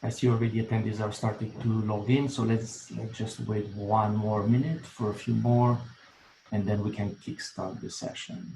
I see already attendees are starting to log in, so let's just wait 1 more minute for a few more, and then we can kickstart the session.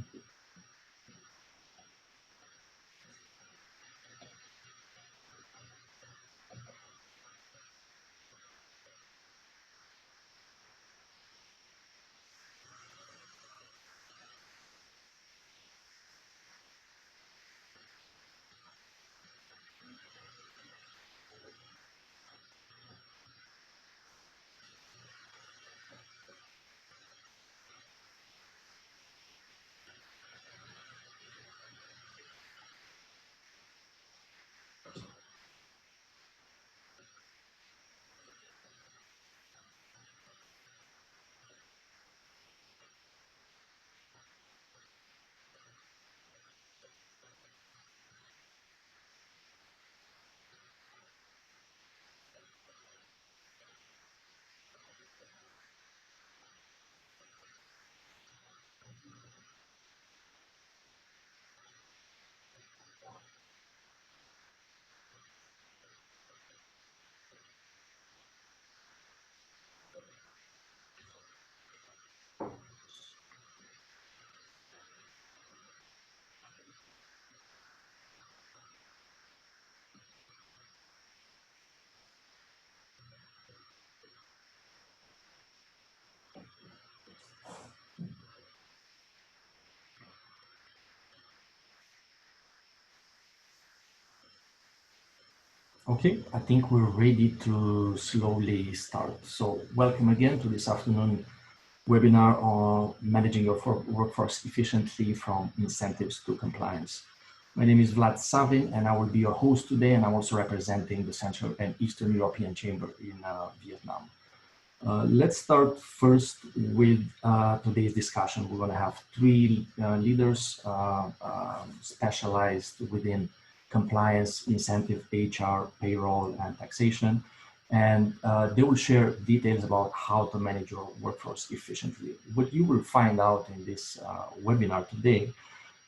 Okay, I think we're ready to slowly start. So welcome again to this afternoon webinar on managing your workforce efficiently from incentives to compliance. My name is Vlad Savin, and I will be your host today, and I'm also representing the Central and Eastern European Chamber in Vietnam. Let's start first with today's discussion. We're going to have three leaders specialized within compliance, incentive, HR, payroll, and taxation. And they will share details about how to manage your workforce efficiently. What you will find out in this webinar today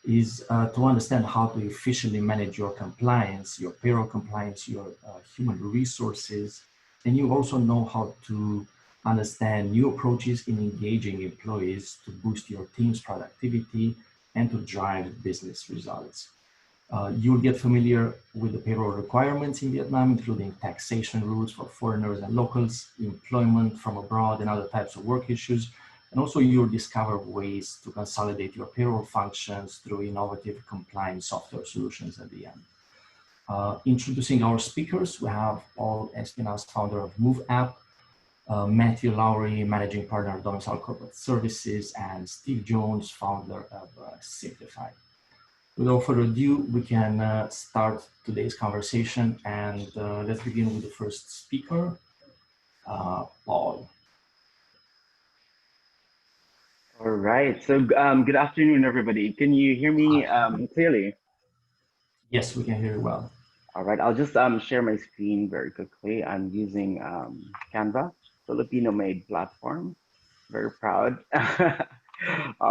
is to understand how to efficiently manage your compliance, your payroll compliance, your human resources, and you also know how to understand new approaches in engaging employees to boost your team's productivity and to drive business results. You'll get familiar with the payroll requirements in Vietnam, including taxation rules for foreigners and locals, employment from abroad, and other types of work issues. And also you'll discover ways to consolidate your payroll functions through innovative compliance software solutions at the end. Introducing our speakers, we have Paul Espinas, founder of Move App, Matthew Lowry, managing partner of Domicile Corporate Services, and Steve Jones, founder of Simplify. Without further ado, we can start today's conversation, and let's begin with the first speaker, Paul. All right, so good afternoon, everybody. Can you hear me clearly? Yes, we can hear you well. All right, I'll just share my screen very quickly. I'm using Canva, Filipino-made platform. Very proud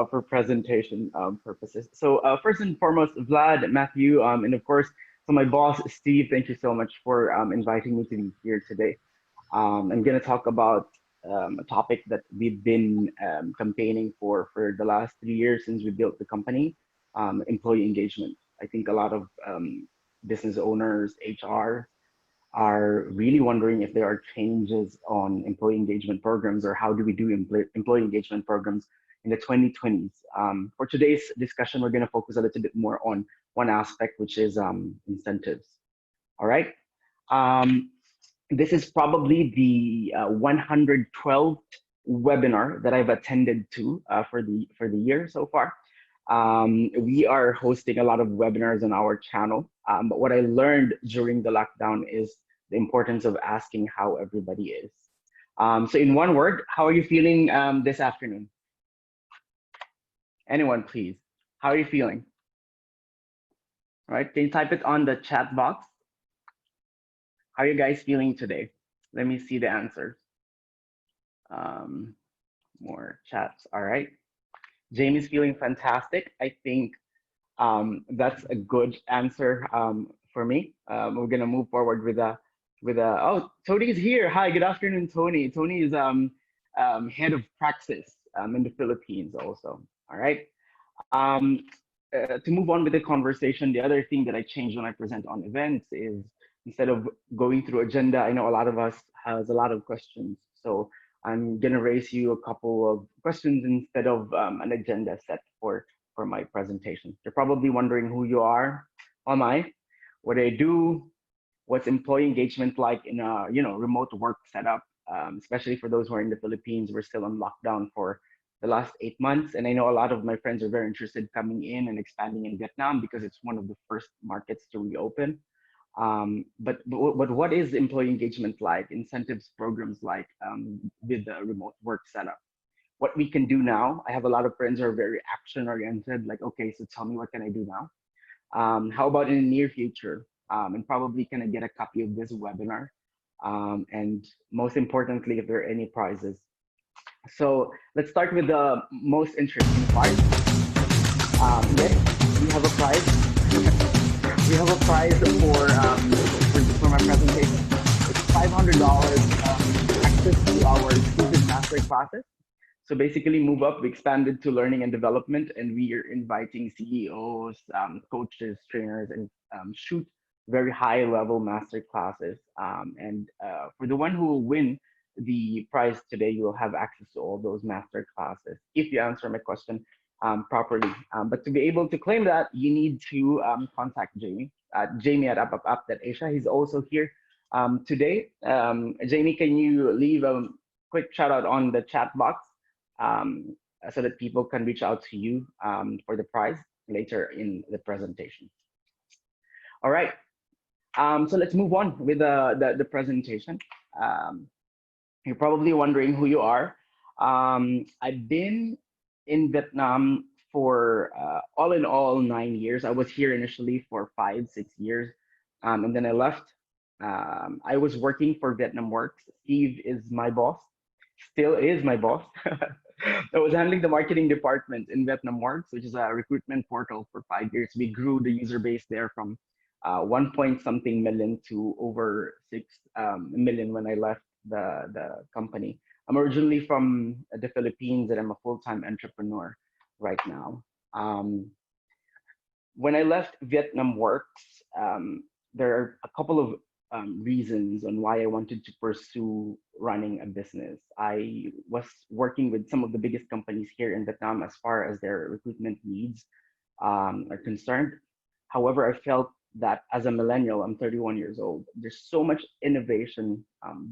for presentation purposes. So first and foremost, Vlad, Matthew, and of course, so my boss, Steve, thank you so much for inviting me to be here today. I'm going to talk about a topic that we've been campaigning for the last 3 years since we built the company, employee engagement. I think a lot of business owners, HR, are really wondering if there are changes on employee engagement programs or how do we do employee engagement programs in the 2020s. For today's discussion, we're going to focus a little bit more on one aspect, which is incentives. All right. This is probably the 112th webinar that I've attended to for the year so far. We are hosting a lot of webinars on our channel, but what I learned during the lockdown is the importance of asking how everybody is. So in one word, how are you feeling this afternoon? Anyone, please. How are you feeling? All right, can you type it on the chat box? How are you guys feeling today? Let me see the answers. More chats, all right. Jamie's feeling fantastic. I think that's a good answer for me. We're gonna move forward with with oh, Tony's here. Hi, good afternoon, Tony. Tony is head of praxis in the Philippines also. All right. Um, to move on with the conversation, the other thing that I changed when I present on events is instead of going through agenda, I know a lot of us has a lot of questions. So I'm gonna raise you a couple of questions instead of an agenda set for my presentation. You're probably wondering who you are, who am I, what I do, what's employee engagement like in a remote work setup, especially for those who are in the Philippines. We're still on lockdown for the last 8 months, and I know a lot of my friends are very interested coming in and expanding in Vietnam because it's one of the first markets to reopen. But what is employee engagement like? Incentives programs like with the remote work setup? What we can do now? I have a lot of friends who are very action oriented. Like, okay, so tell me what can I do now? How about in the near future? And probably can I get a copy of this webinar? And most importantly, if there are any prizes. So let's start with the most interesting part. Yes, we have a prize. We have a prize for my presentation. It's $500 access to our exclusive master classes. So basically, Move Up, we expanded to learning and development, and we are inviting CEOs, coaches, trainers, and shoot very high level master classes. And for the one who will win the prize today, you will have access to all those master classes if you answer my question properly. But to be able to claim that, you need to contact Jamie, Jamie at UpUpUp.Asia. He's also here today. Jamie, can you leave a quick shout out on the chat box? um, so that people can reach out to you for the prize later in the presentation. All right, so let's move on with the presentation. Um, you're probably wondering who you are. I've been in Vietnam for all in all 9 years. I was here initially for 5, 6 years, and then I left. I was working for Vietnam Works. Steve is my boss, still is my boss. I was handling the marketing department in Vietnam Works, which is a recruitment portal for 5 years. We grew the user base there from 1 point something million to over 6 million when I left the company. I'm originally from the Philippines and I'm a full-time entrepreneur right now. When I left Vietnam Works, there are a couple of reasons on why I wanted to pursue running a business. I was working with some of the biggest companies here in Vietnam as far as their recruitment needs are concerned. However, I felt that as a millennial, I'm 31 years old, there's so much innovation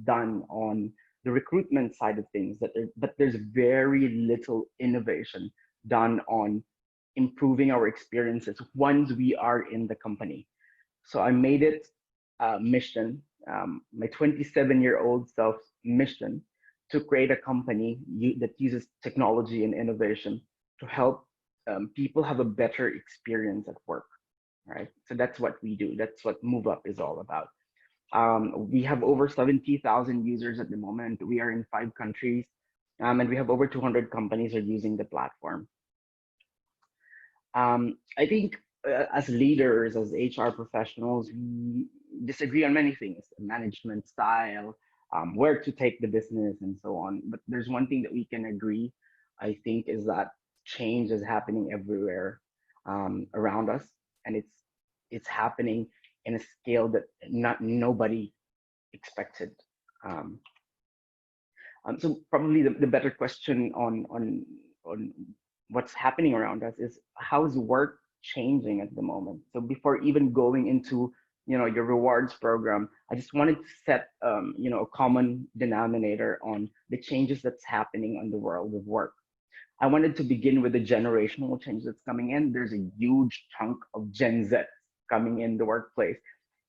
done on the recruitment side of things but there's very little innovation done on improving our experiences once we are in the company. So I made it a mission, my 27-year-old self's mission, to create a company that uses technology and innovation to help people have a better experience at work, right? So that's what we do. That's what Move Up is all about. We have over 70,000 users at the moment. We are in 5 countries, and we have over 200 companies are using the platform. I think as leaders, as HR professionals, we disagree on many things, management style, where to take the business, and so on. But there's one thing that we can agree, I think, is that change is happening everywhere around us, and it's happening in a scale that nobody expected. Um, so probably the better question on what's happening around us is how's work changing at the moment. So before even going into your rewards program, I just wanted to set a common denominator on the changes that's happening on the world of work. I wanted to begin with the generational change that's coming in. There's a huge chunk of Gen Z coming in the workplace,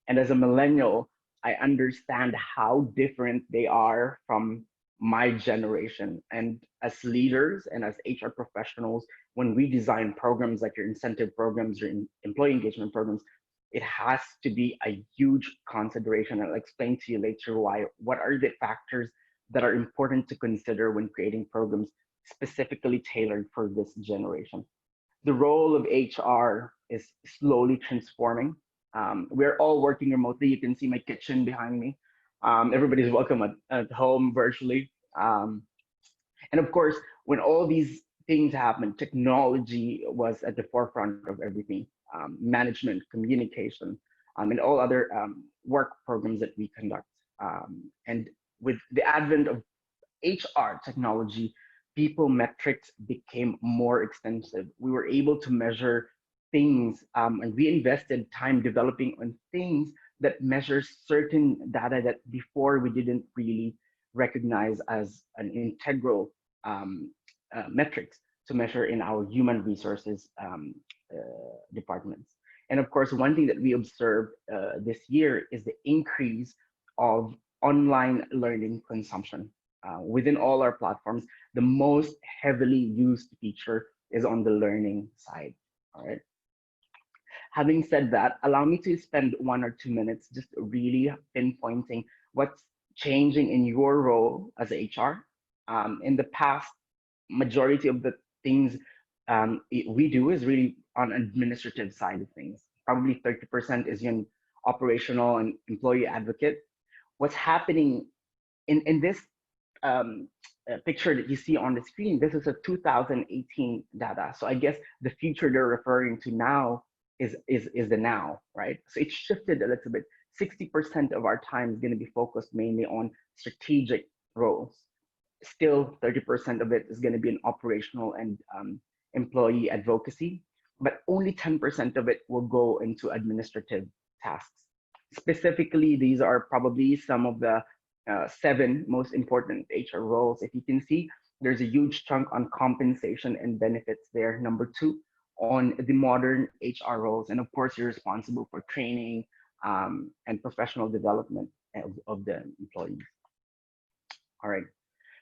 and as a millennial, I understand how different they are from my generation. And as leaders and as HR professionals, when we design programs like your incentive programs, your employee engagement programs, it has to be a huge consideration. I'll explain to you later why. What are the factors that are important to consider when creating programs specifically tailored for this generation? The role of HR is slowly transforming. We're all working remotely. You can see my kitchen behind me. Everybody's welcome at home virtually. And of course, when all these things happened, technology was at the forefront of everything. Management, communication, and all other work programs that we conduct. And with the advent of HR technology, people metrics became more extensive. We were able to measure things, and we invested time developing on things that measures certain data that before we didn't really recognize as an integral metrics to measure in our human resources departments. And of course, one thing that we observed this year is the increase of online learning consumption. Within all our platforms, the most heavily used feature is on the learning side. All right. Having said that, allow me to spend 1 or 2 minutes just really pinpointing what's changing in your role as HR. In the past, majority of the things we do is really on administrative side of things. Probably 30% is in operational and employee advocate. What's happening in this picture that you see on the screen, this is a 2018 data. So I guess the future they're referring to now is the now, right? So it shifted a little bit. 60% of our time is going to be focused mainly on strategic roles. Still, 30% of it is going to be in operational and employee advocacy, but only 10% of it will go into administrative tasks. Specifically, these are probably some of the 7 most important HR roles. If you can see, there's a huge chunk on compensation and benefits there. Number 2, on the modern HR roles. And of course, you're responsible for training and professional development of the employees. All right.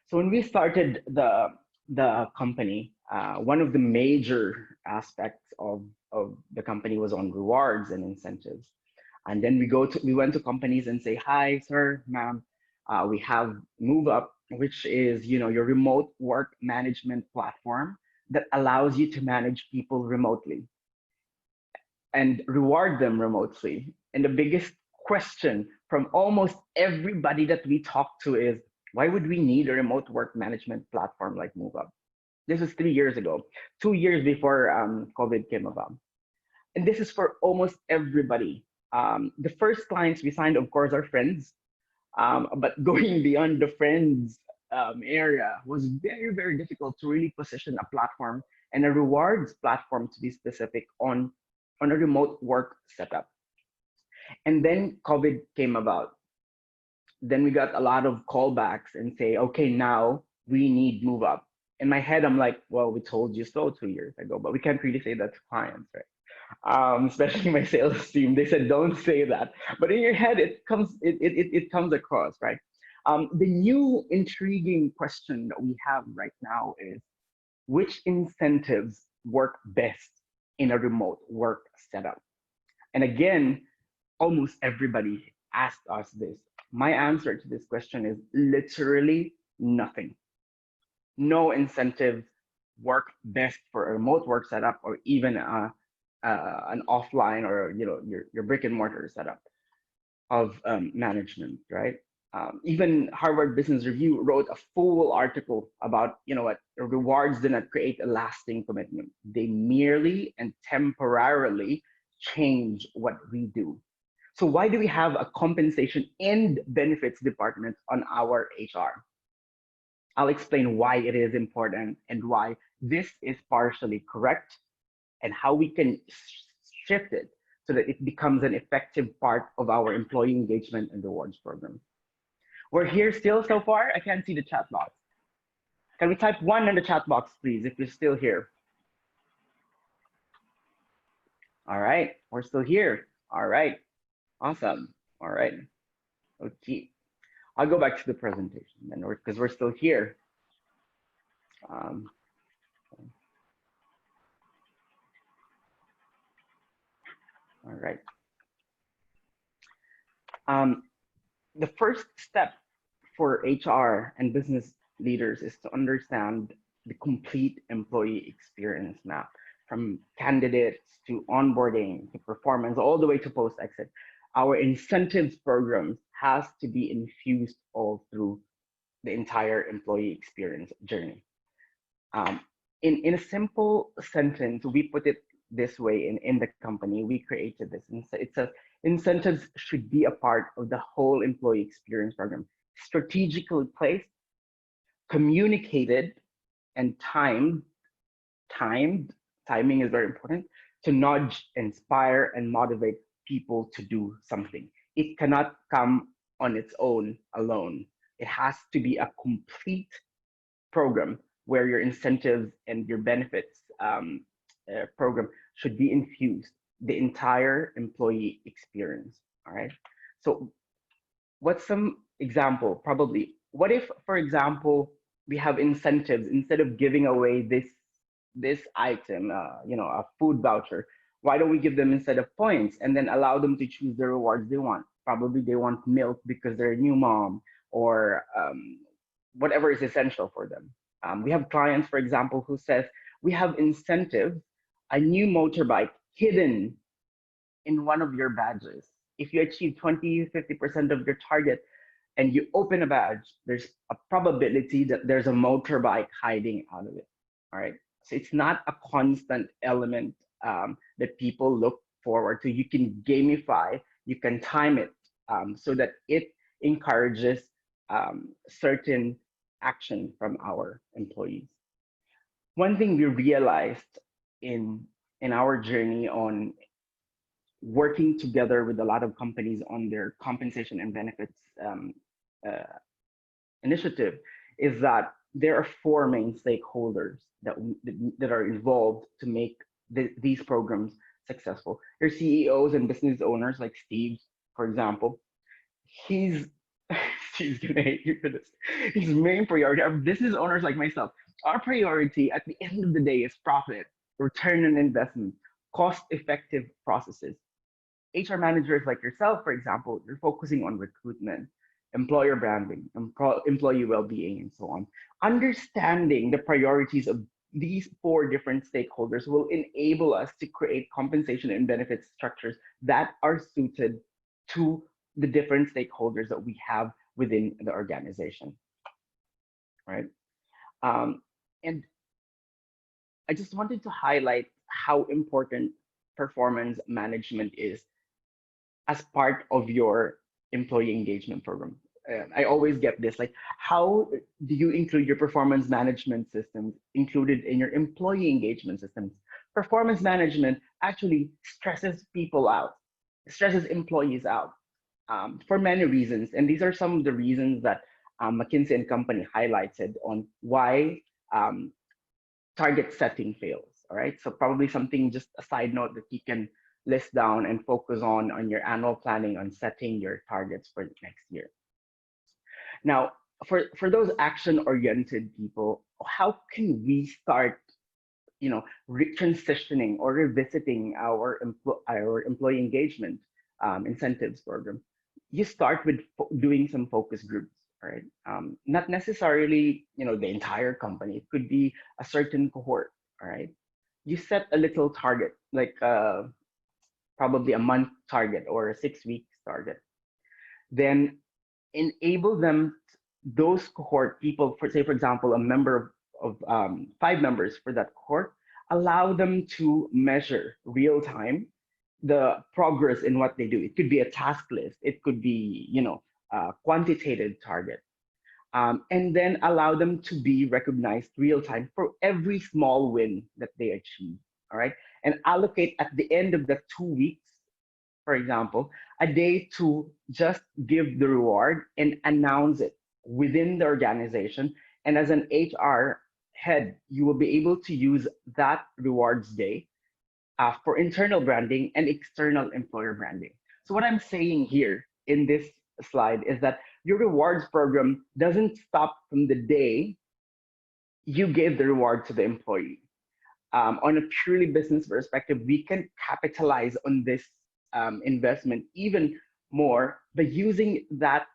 So when we started the company, one of the major aspects of the company was on rewards and incentives. And then we went to companies and say, hi, sir, ma'am, we have Move Up, which is your remote work management platform that allows you to manage people remotely and reward them remotely. And the biggest question from almost everybody that we talk to is, why would we need a remote work management platform like Move Up? This was 3 years ago, 2 years before COVID came about. And this is for almost everybody. The first clients we signed, of course, are friends. But going beyond the friends area was very, very difficult to really position a platform and a rewards platform to be specific on a remote work setup. And then COVID came about. Then we got a lot of callbacks and say, okay, now we need Move Up. In my head, I'm like, well, we told you so 2 years ago, but we can't really say that to clients, right? Especially my sales team, they said, don't say that. But in your head, it comes across, right? The new intriguing question that we have right now is, which incentives work best in a remote work setup? And again, almost everybody asked us this. My answer to this question is literally nothing. No incentives work best for a remote work setup or even an offline or your brick and mortar setup of management, right? Even Harvard Business Review wrote a full article about what rewards do not create a lasting commitment. They merely and temporarily change what we do. So why do we have a compensation and benefits department on our HR? I'll explain why it is important and why this is partially correct and how we can shift it so that it becomes an effective part of our employee engagement and rewards program. We're here still so far? I can't see the chat box. Can we type 1 in the chat box, please, if you're still here? All right, we're still here. All right, awesome. All right, okay. I'll go back to the presentation then, because we're still here. All right. The first step for HR and business leaders is to understand the complete employee experience map, from candidates to onboarding to performance, all the way to post-exit. Our incentives programs has to be infused all through the entire employee experience journey. Um, in a simple sentence, we put it this way in the company. We created this. It says incentives should be a part of the whole employee experience program, strategically placed, communicated, and timed. Timing is very important to nudge, inspire, and motivate people to do something. It cannot come on its own alone. It has to be a complete program where your incentives and your benefits program should be infused the entire employee experience. All right. So what's some example? Probably, what if, for example, we have incentives instead of giving away this item, a food voucher. Why don't we give them instead of points and then allow them to choose the rewards they want? Probably they want milk because they're a new mom, or whatever is essential for them. We have clients, for example, who says we have incentives, a new motorbike hidden in one of your badges. If you achieve 20, 50% of your target and you open a badge, there's a probability that there's a motorbike hiding out of it. All right. So it's not a constant element that people look forward to. You can gamify, you can time it so that it encourages certain action from our employees. One thing we realized in in our journey on working together with a lot of companies on their compensation and benefits uh, initiative is that there are four main stakeholders that are involved to make these programs successful. Your CEOs and business owners like Steve, for example, he's she's gonna hate you for this. His main priority, our business owners like myself, our priority at the end of the day is profit, return on investment, cost-effective processes. HR managers like yourself, for example, you're focusing on recruitment, employer branding, employee well-being, and so on. Understanding the priorities of these four different stakeholders will enable us to create compensation and benefit structures that are suited to the different stakeholders that we have within the organization, right? Um, and I just wanted to highlight how important performance management is as part of your employee engagement program. I always get this, like, how do you include your performance management systems included in your employee engagement systems? Performance management actually stresses people out, stresses employees out for many reasons. And these are some of the reasons that McKinsey and Company highlighted on why um, target setting fails. All right. So probably something, just a side note that you can list down and focus on your annual planning on setting your targets for the next year. Now, for those action oriented people, how can we start, transitioning or revisiting our employee engagement incentives program? You start with doing some focus groups, right? Not necessarily, the entire company. It could be a certain cohort, all right? You set a little target, like probably a month target or a 6 weeks target. Then enable them, those cohort people, for say, for example, a member of 5 members for that cohort, allow them to measure real time the progress in what they do. It could be a task list. It could be, a quantitative target. And then allow them to be recognized real time for every small win that they achieve. All right. And allocate at the end of the 2 weeks, for example, a day to just give the reward and announce it within the organization. And as an HR head, you will be able to use that rewards day for internal branding and external employer branding. So what I'm saying here in this slide is that your rewards program doesn't stop from the day you gave the reward to the employee. On a purely business perspective, we can capitalize on this investment even more by using that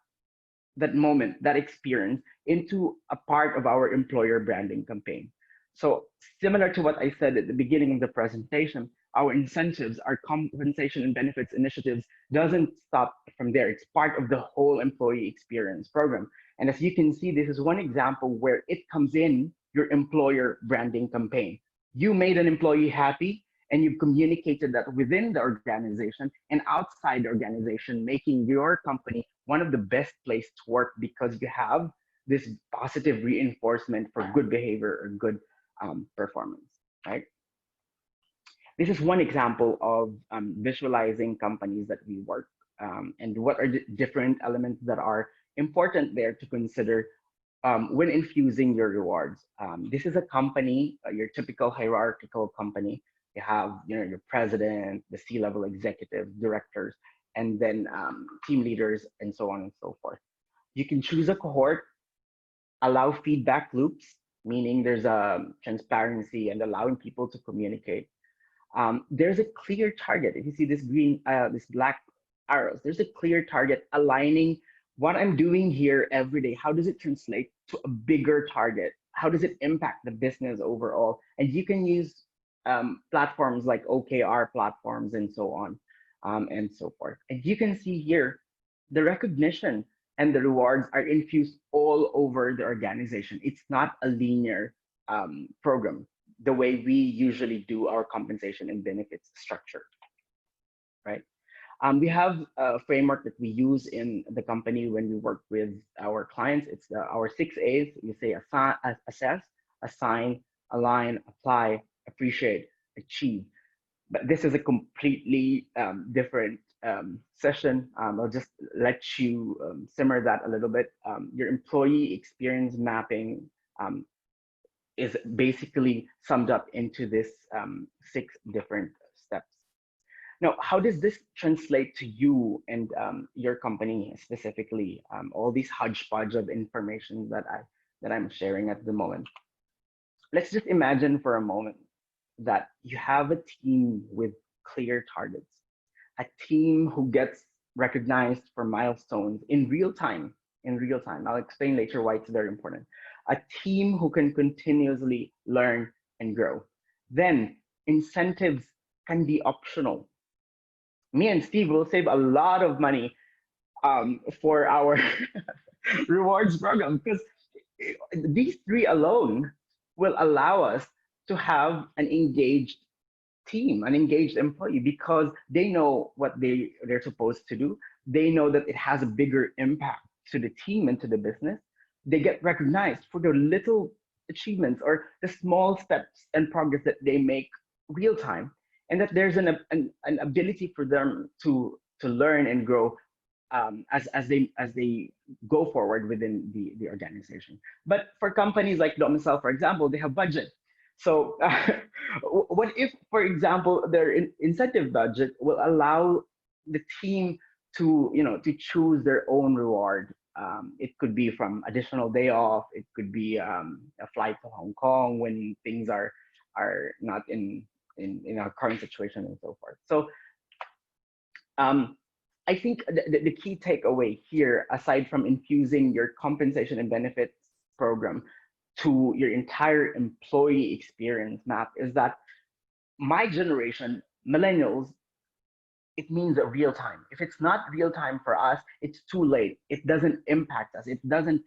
moment, that experience into a part of our employer branding campaign. So similar to what I said at the beginning of the presentation, our incentives, our compensation and benefits initiatives doesn't stop from there. It's part of the whole employee experience program. And as you can see, this is one example where it comes in your employer branding campaign. You made an employee happy and you've communicated that within the organization and outside the organization, making your company one of the best places to work because you have this positive reinforcement for good behavior or good performance, right? This is one example of visualizing companies that we work and what are the different elements that are important there to consider when infusing your rewards. This is a company, your typical hierarchical company. You have, your president, the C-level executive, directors, and then team leaders, and so on and so forth. You can choose a cohort, allow feedback loops, meaning there's a transparency and allowing people to communicate. There's a clear target. If you see this black arrows, there's a clear target aligning what I'm doing here every day. How does it translate to a bigger target? How does it impact the business overall? And you can use platforms like OKR platforms and so on and so forth. And you can see here the recognition and the rewards are infused all over the organization. It's not a linear program the way we usually do our compensation and benefits structure, right? We have a framework that we use in the company when we work with our clients. It's our 6 A's. You say assess, assign, align, apply, appreciate, achieve. But this is a completely different session. I'll just let you simmer that a little bit. Your employee experience mapping is basically summed up into this 6 different steps. Now, how does this translate to you and your company specifically? All these hodgepodge of information that I'm sharing at the moment. Let's just imagine for a moment that you have a team with clear targets, a team who gets recognized for milestones in real time. In real time, I'll explain later why it's very important. A team who can continuously learn and grow. Then incentives can be optional. Me and Steve will save a lot of money for our rewards program because these three alone will allow us to have an engaged team, an engaged employee, because they know what they're supposed to do. They know that it has a bigger impact to the team and to the business. They get recognized for their little achievements or the small steps and progress that they make real time, and that there's an ability for them to learn and grow as they go forward within the organization. But for companies like Domicile, for example, they have budget. So what if, for example, their incentive budget will allow the team to to choose their own reward? It could be from additional day off. It could be a flight to Hong Kong when things are not in our current situation and so forth. So I think the key takeaway here, aside from infusing your compensation and benefits program to your entire employee experience map, is that my generation, millennials, it means real time. If it's not real time for us, it's too late. It doesn't impact us. It doesn't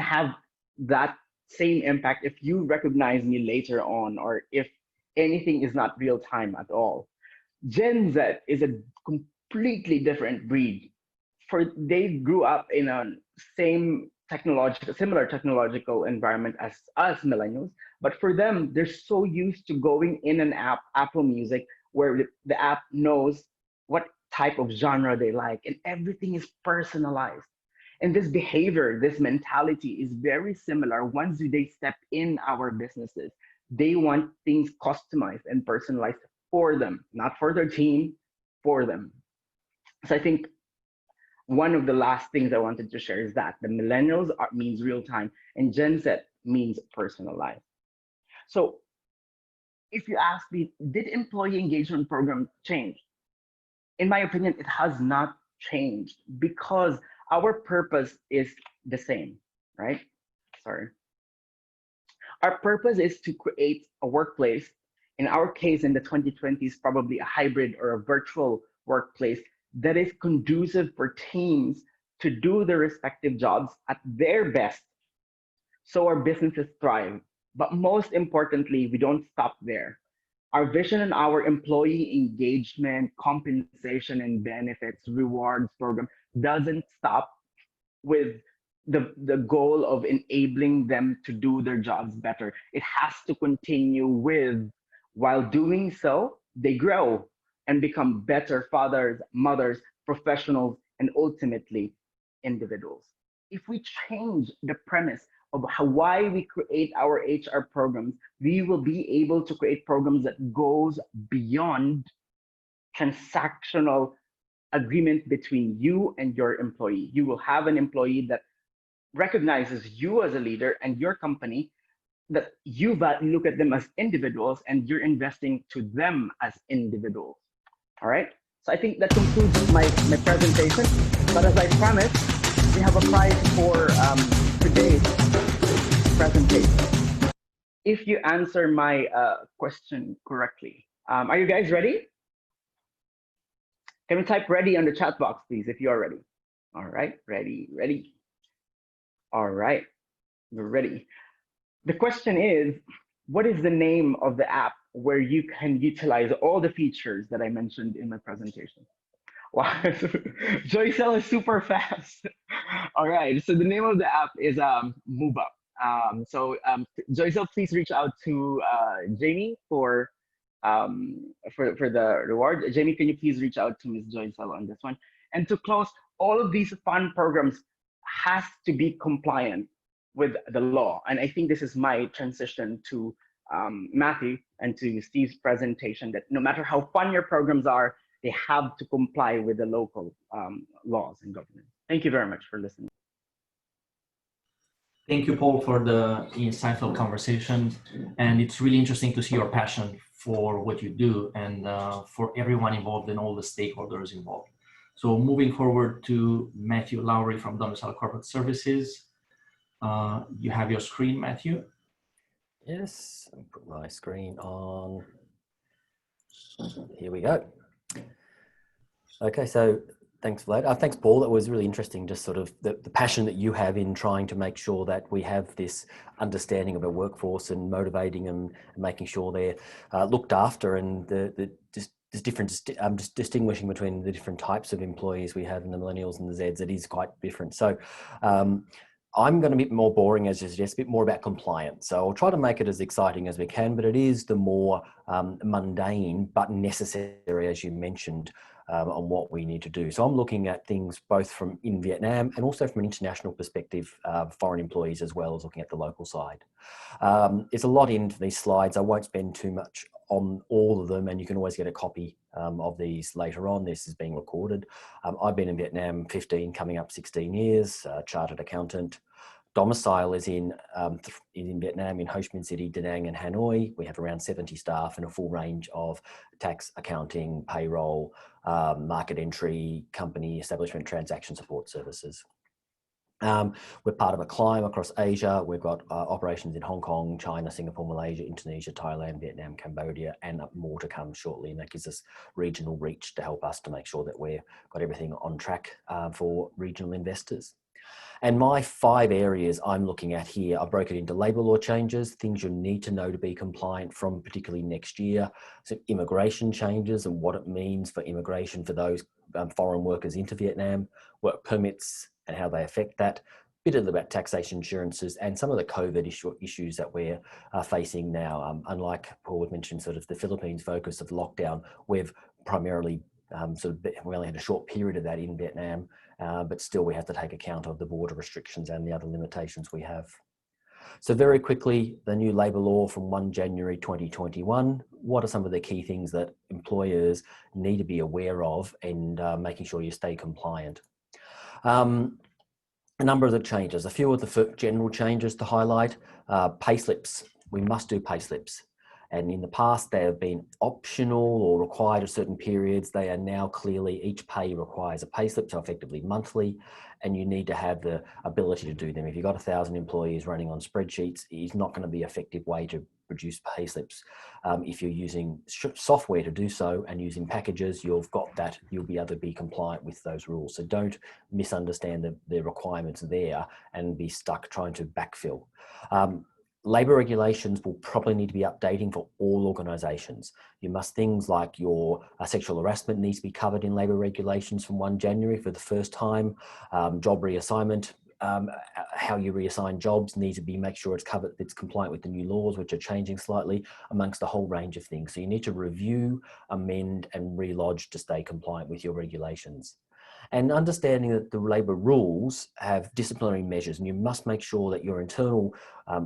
have that same impact if you recognize me later on, or if anything is not real time at all. Gen Z is a completely different breed. For they grew up in a similar technological environment as us millennials, but for them, they're so used to going in an app, Apple Music, where the app knows what type of genre they like, and everything is personalized. And this behavior, this mentality is very similar once they step in our businesses. They want things customized and personalized for them, not for their team, for them. So I think one of the last things I wanted to share is that the millennials means real time and Gen Z means personalized. So if you ask me, did employee engagement program change? In my opinion, it has not changed because our purpose is the same, right? Sorry. Our purpose is to create a workplace, in our case in the 2020s, probably a hybrid or a virtual workplace that is conducive for teams to do their respective jobs at their best so our businesses thrive. But most importantly, we don't stop there. Our vision and our employee engagement, compensation, and benefits, rewards program doesn't stop with the goal of enabling them to do their jobs better. It has to continue with, while doing so, they grow and become better fathers, mothers, professionals, and ultimately individuals. If we change the premise of why we create our HR programs, we will be able to create programs that goes beyond transactional agreement between you and your employee. You will have an employee that recognizes you as a leader and your company, that you look at them as individuals and you're investing to them as individuals. All right. So I think that concludes my presentation. But as I promised, we have a prize for today's presentation. If you answer my question correctly, are you guys ready? Can you type ready on the chat box, please, if you are ready? All right, ready. All right, we're ready. The question is, what is the name of the app where you can utilize all the features that I mentioned in my presentation? Wow, Joycel is super fast. All right, so the name of the app is Move Up. Joycel, please reach out to Jamie for the reward. Jamie, can you please reach out to Ms. Joycel on this one? And to close, all of these fun programs has to be compliant with the law. And I think this is my transition to Matthew and to Steve's presentation, that no matter how fun your programs are, they have to comply with the local laws and government. Thank you very much for listening. Thank you, Paul, for the insightful conversation. And it's really interesting to see your passion for what you do and for everyone involved and all the stakeholders involved. So moving forward to Matthew Lowry from Domicile Corporate Services. You have your screen, Matthew. Yes, I'll put my screen on. Here we go. Okay, so thanks for that. Thanks, Paul. That was really interesting, just sort of the passion that you have in trying to make sure that we have this understanding of our workforce and motivating them and making sure they're looked after, and there's different, just distinguishing between the different types of employees we have in the millennials and the Zs. It is quite different. So I'm going to be a bit more boring, as you suggest, a bit more about compliance. So I'll try to make it as exciting as we can, but it is the more mundane but necessary, as you mentioned, on what we need to do. So I'm looking at things both from in Vietnam and also from an international perspective, foreign employees, as well as looking at the local side. It's a lot into these slides. I won't spend too much on all of them, and you can always get a copy of these later on. This is being recorded. I've been in Vietnam 15, coming up 16 years, chartered accountant. Domicile is in Vietnam, in Ho Chi Minh City, Da Nang and Hanoi. We have around 70 staff and a full range of tax, accounting, payroll, market entry, company establishment, transaction support services. We're part of a climb across Asia. We've got operations in Hong Kong, China, Singapore, Malaysia, Indonesia, Thailand, Vietnam, Cambodia, and more to come shortly. And that gives us regional reach to help us to make sure that we've got everything on track for regional investors. And my 5 areas I'm looking at here, I've broken into labour law changes, things you need to know to be compliant from particularly next year, some immigration changes and what it means for immigration for those foreign workers into Vietnam, work permits and how they affect that, a bit about taxation insurances and some of the COVID issues that we're facing now. Unlike Paul mentioned, sort of the Philippines focus of lockdown, we've primarily we only had a short period of that in Vietnam, but still we have to take account of the border restrictions and the other limitations we have. So very quickly, the new labour law from 1 January 2021, what are some of the key things that employers need to be aware of and making sure you stay compliant? A number of the changes, a few of the general changes to highlight, pay slips. We must do pay slips. And in the past, they have been optional or required at certain periods. They are now clearly, each pay requires a pay slip, so effectively monthly, and you need to have the ability to do them. If you've got 1,000 employees running on spreadsheets, it's not going to be an effective way to produce pay slips. If you're using software to do so and using packages, you've got that, you'll be able to be compliant with those rules. So don't misunderstand the requirements there and be stuck trying to backfill. Labour regulations will probably need to be updating for all organisations. You must, things like your sexual harassment needs to be covered in labour regulations from 1 January for the first time. Job reassignment, how you reassign jobs needs to be, make sure it's covered, it's compliant with the new laws, which are changing slightly, amongst a whole range of things. So you need to review, amend and relodge to stay compliant with your regulations. And understanding that the labour rules have disciplinary measures, and you must make sure that your internal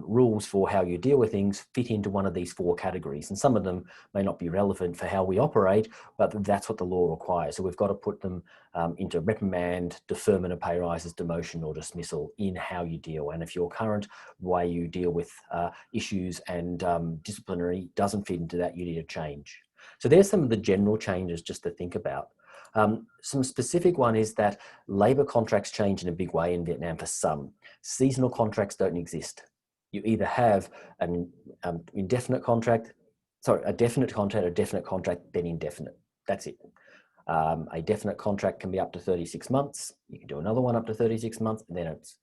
rules for how you deal with things fit into one of these 4 categories. And some of them may not be relevant for how we operate, but that's what the law requires. So we've got to put them into reprimand, deferment of pay rises, demotion or dismissal in how you deal. And if your current way you deal with issues and disciplinary doesn't fit into that, you need to change. So there's some of the general changes just to think about. Some specific one is that labour contracts change in a big way in Vietnam for some. Seasonal contracts don't exist. You either have an indefinite contract, sorry, a definite contract, a definite contract, then indefinite. That's it. A definite contract can be up to 36 months. You can do another one up to 36 months, and then it's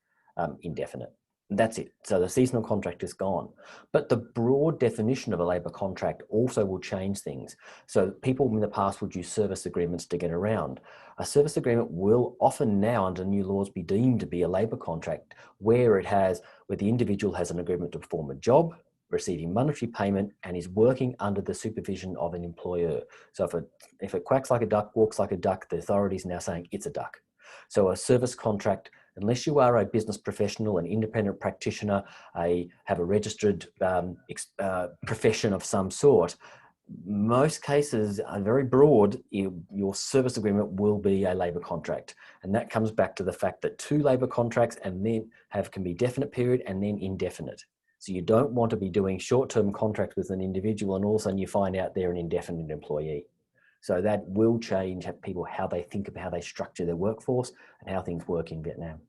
indefinite. That's it. So the seasonal contract is gone. But the broad definition of a labour contract also will change things. So people in the past would use service agreements to get around. A service agreement will often now, under new laws, be deemed to be a labour contract where the individual has an agreement to perform a job, receiving monetary payment, and is working under the supervision of an employer. So if it quacks like a duck, walks like a duck, the authorities are now saying it's a duck. So a service contract, unless you are a business professional, an independent practitioner, have a registered profession of some sort, most cases are very broad. Your service agreement will be a labour contract. And that comes back to the fact that 2 labour contracts and then can be definite period and then indefinite. So you don't want to be doing short-term contracts with an individual and all of a sudden you find out they're an indefinite employee. So that will change people, how they think about how they structure their workforce and how things work in Vietnam.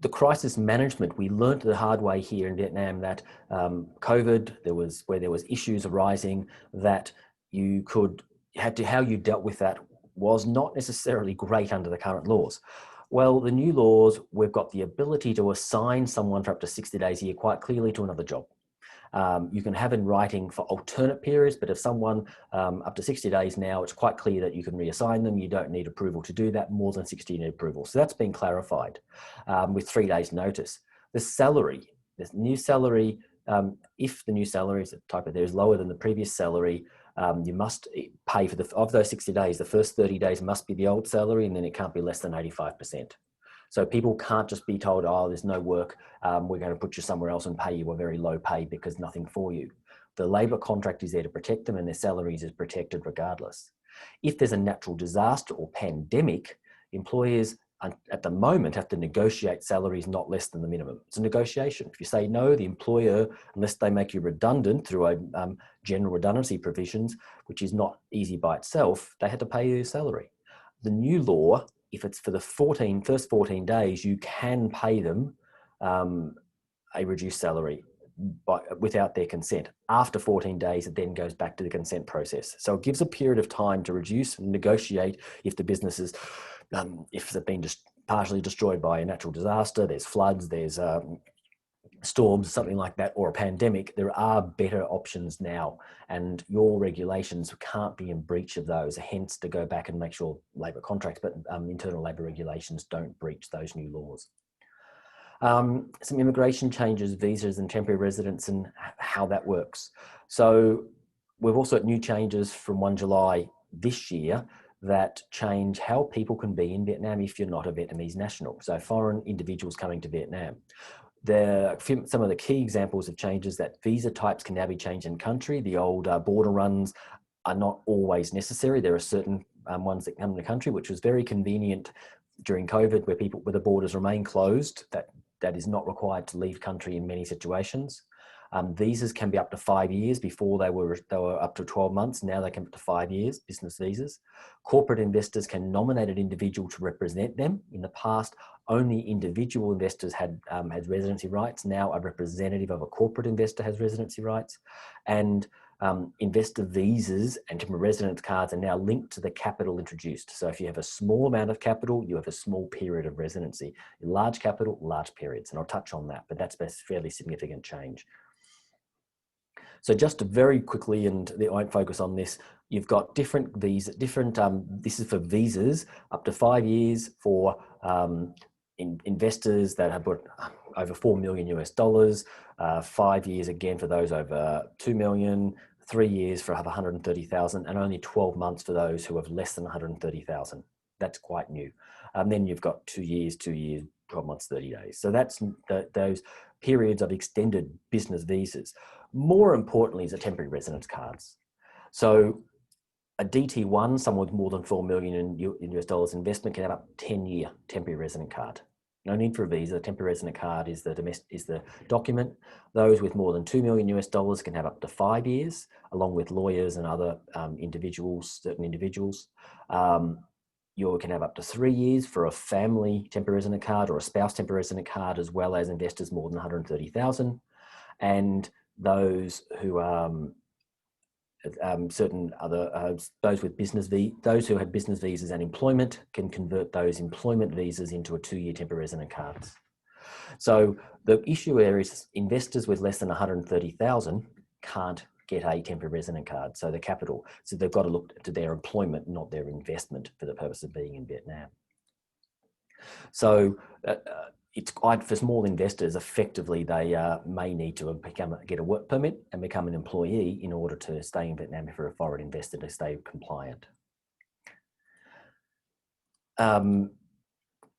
The crisis management, we learned the hard way here in Vietnam that COVID, where there was issues arising that how you dealt with that was not necessarily great under the current laws. Well, the new laws, we've got the ability to assign someone for up to 60 days a year quite clearly to another job. You can have in writing for alternate periods, but if someone up to 60 days now, it's quite clear that you can reassign them. You don't need approval to do that. More than 60 you need approval. So that's been clarified with 3 days notice. The salary, this new salary, if the new salary is the type of there is lower than the previous salary, you must pay for of those 60 days, the first 30 days must be the old salary, and then it can't be less than 85%. So people can't just be told, oh, there's no work, we're going to put you somewhere else and pay you a very low pay because nothing for you. The labour contract is there to protect them and their salaries is protected regardless. If there's a natural disaster or pandemic, employers at the moment have to negotiate salaries not less than the minimum. It's a negotiation. If you say no, the employer, unless they make you redundant through a general redundancy provisions, which is not easy by itself, they had to pay you your salary. The new law, if it's for the first 14 days, you can pay them a reduced salary without their consent. After 14 days, it then goes back to the consent process. So it gives a period of time to reduce and negotiate if the businesses, if they've been just partially destroyed by a natural disaster, there's floods, there's storms, something like that, or a pandemic. There are better options now, and your regulations can't be in breach of those. Hence, to go back and make sure labour contracts, but internal labour regulations don't breach those new laws. Some immigration changes, visas and temporary residence, and how that works. So we've also got new changes from 1 July this year that change how people can be in Vietnam if you're not a Vietnamese national. So foreign individuals coming to Vietnam. Some of the key examples of changes that visa types can now be changed in country. The old border runs are not always necessary. There are certain ones that come to the country, which was very convenient during COVID, where the borders remain closed. That is not required to leave country in many situations. Visas can be up to 5 years. Before they were up to 12 months. Now they can be up to 5 years, business visas. Corporate investors can nominate an individual to represent them. In the past, only individual investors had residency rights. Now a representative of a corporate investor has residency rights. And investor visas and temporary residence cards are now linked to the capital introduced. So if you have a small amount of capital, you have a small period of residency. Large capital, large periods. And I'll touch on that, but that's a fairly significant change. So just to very quickly, and I won't focus on this, you've got different visas, this is for visas up to 5 years for investors that have put over $4 million US, 5 years again for those over 2 million, 3 years for 130,000, and only 12 months for those who have less than 130,000. That's quite new. Then you've got 2 years, 12 months, 30 days. So that's those periods of extended business visas. More importantly is the temporary residence cards. So a DT1, someone with more than 4 million in US dollars investment, can have up 10-year temporary resident card. No need for a visa. The temporary resident card is the document. Those with more than 2 million US dollars can have up to 5 years, along with lawyers and other certain individuals. You can have up to 3 years for a family temporary resident card or a spouse temporary resident card, as well as investors more than 130,000. And those who certain other those who have business visas and employment can convert those employment visas into a 2-year temporary resident cards. So the issue here is investors with less than 130,000 can't get a temporary resident card, so the capital. So they've got to look to their employment, not their investment, for the purpose of being in Vietnam. So it's quite, for small investors, effectively they may need to get a work permit and become an employee in order to stay in Vietnam for a foreign investor to stay compliant.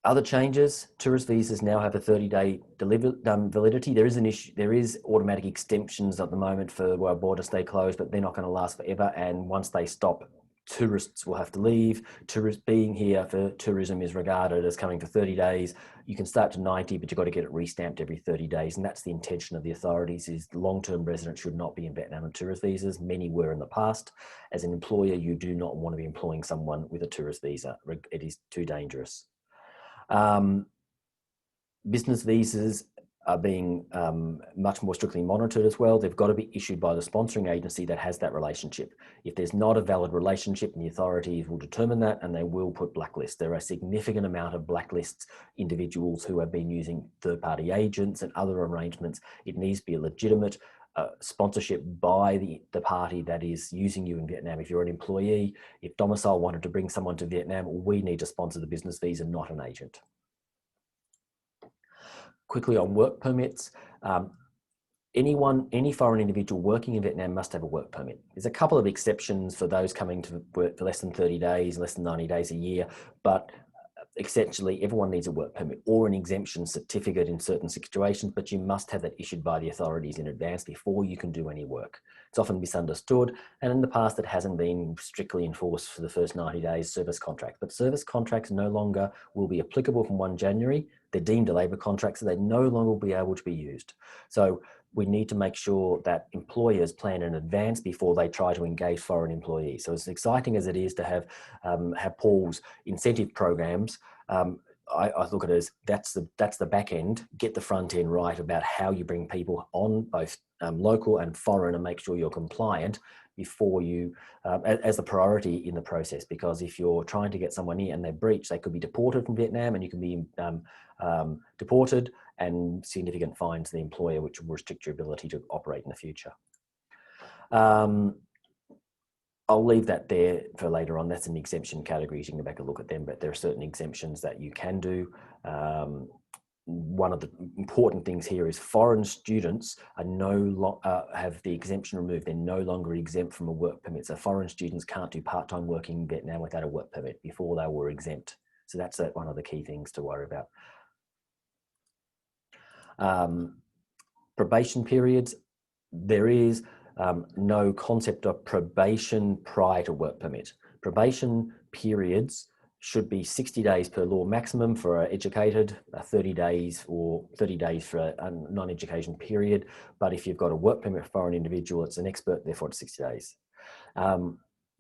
Other changes: tourist visas now have a 30-day validity. There is an issue. There is automatic extensions at the moment for while borders stay closed, but they're not going to last forever. And once they stop, tourists will have to leave. Tourists being here for tourism is regarded as coming for 30 days. You can start to 90, but you've got to get it restamped every 30 days. And that's the intention of the authorities, is long-term residents should not be in Vietnam on tourist visas. Many were in the past. As an employer, you do not want to be employing someone with a tourist visa. It is too dangerous. Business visas are being much more strictly monitored as well. They've got to be issued by the sponsoring agency that has that relationship. If there's not a valid relationship, the authorities will determine that, and they will put blacklists. There are a significant amount of blacklists, individuals who have been using third-party agents and other arrangements. It needs to be a legitimate sponsorship by the party that is using you in Vietnam. If you're an employee, if Domicile wanted to bring someone to Vietnam, we need to sponsor the business visa, not an agent. Quickly on work permits, any foreign individual working in Vietnam must have a work permit. There's a couple of exceptions for those coming to work for less than 30 days, less than 90 days a year, but essentially everyone needs a work permit or an exemption certificate in certain situations, but you must have that issued by the authorities in advance before you can do any work. It's often misunderstood, and in the past it hasn't been strictly enforced for the first 90 days service contract, but service contracts no longer will be applicable from 1 January. They're deemed a labour contract, so they no longer will be able to be used. So we need to make sure that employers plan in advance before they try to engage foreign employees. So as exciting as it is to have Paul's incentive programs, I look at it as that's the back end. Get the front end right about how you bring people on, both local and foreign, and make sure you're compliant before you, as the priority in the process. Because if you're trying to get someone in and they breach, they could be deported from Vietnam, and you can be deported, and significant fines to the employer, which will restrict your ability to operate in the future. I'll leave that there for later on. That's an exemption category. You can go back and look at them, but there are certain exemptions that you can do. One of the important things here is foreign students are have the exemption removed. They're no longer exempt from a work permit. So foreign students can't do part-time working in Vietnam without a work permit. Before, they were exempt. So that's one of the key things to worry about. Probation periods. There is no concept of probation prior to work permit. Probation periods should be 60 days per law maximum for educated, 30 days or 30 days for a non-education period. But if you've got a work permit for an individual, it's an expert, therefore it's 60 days.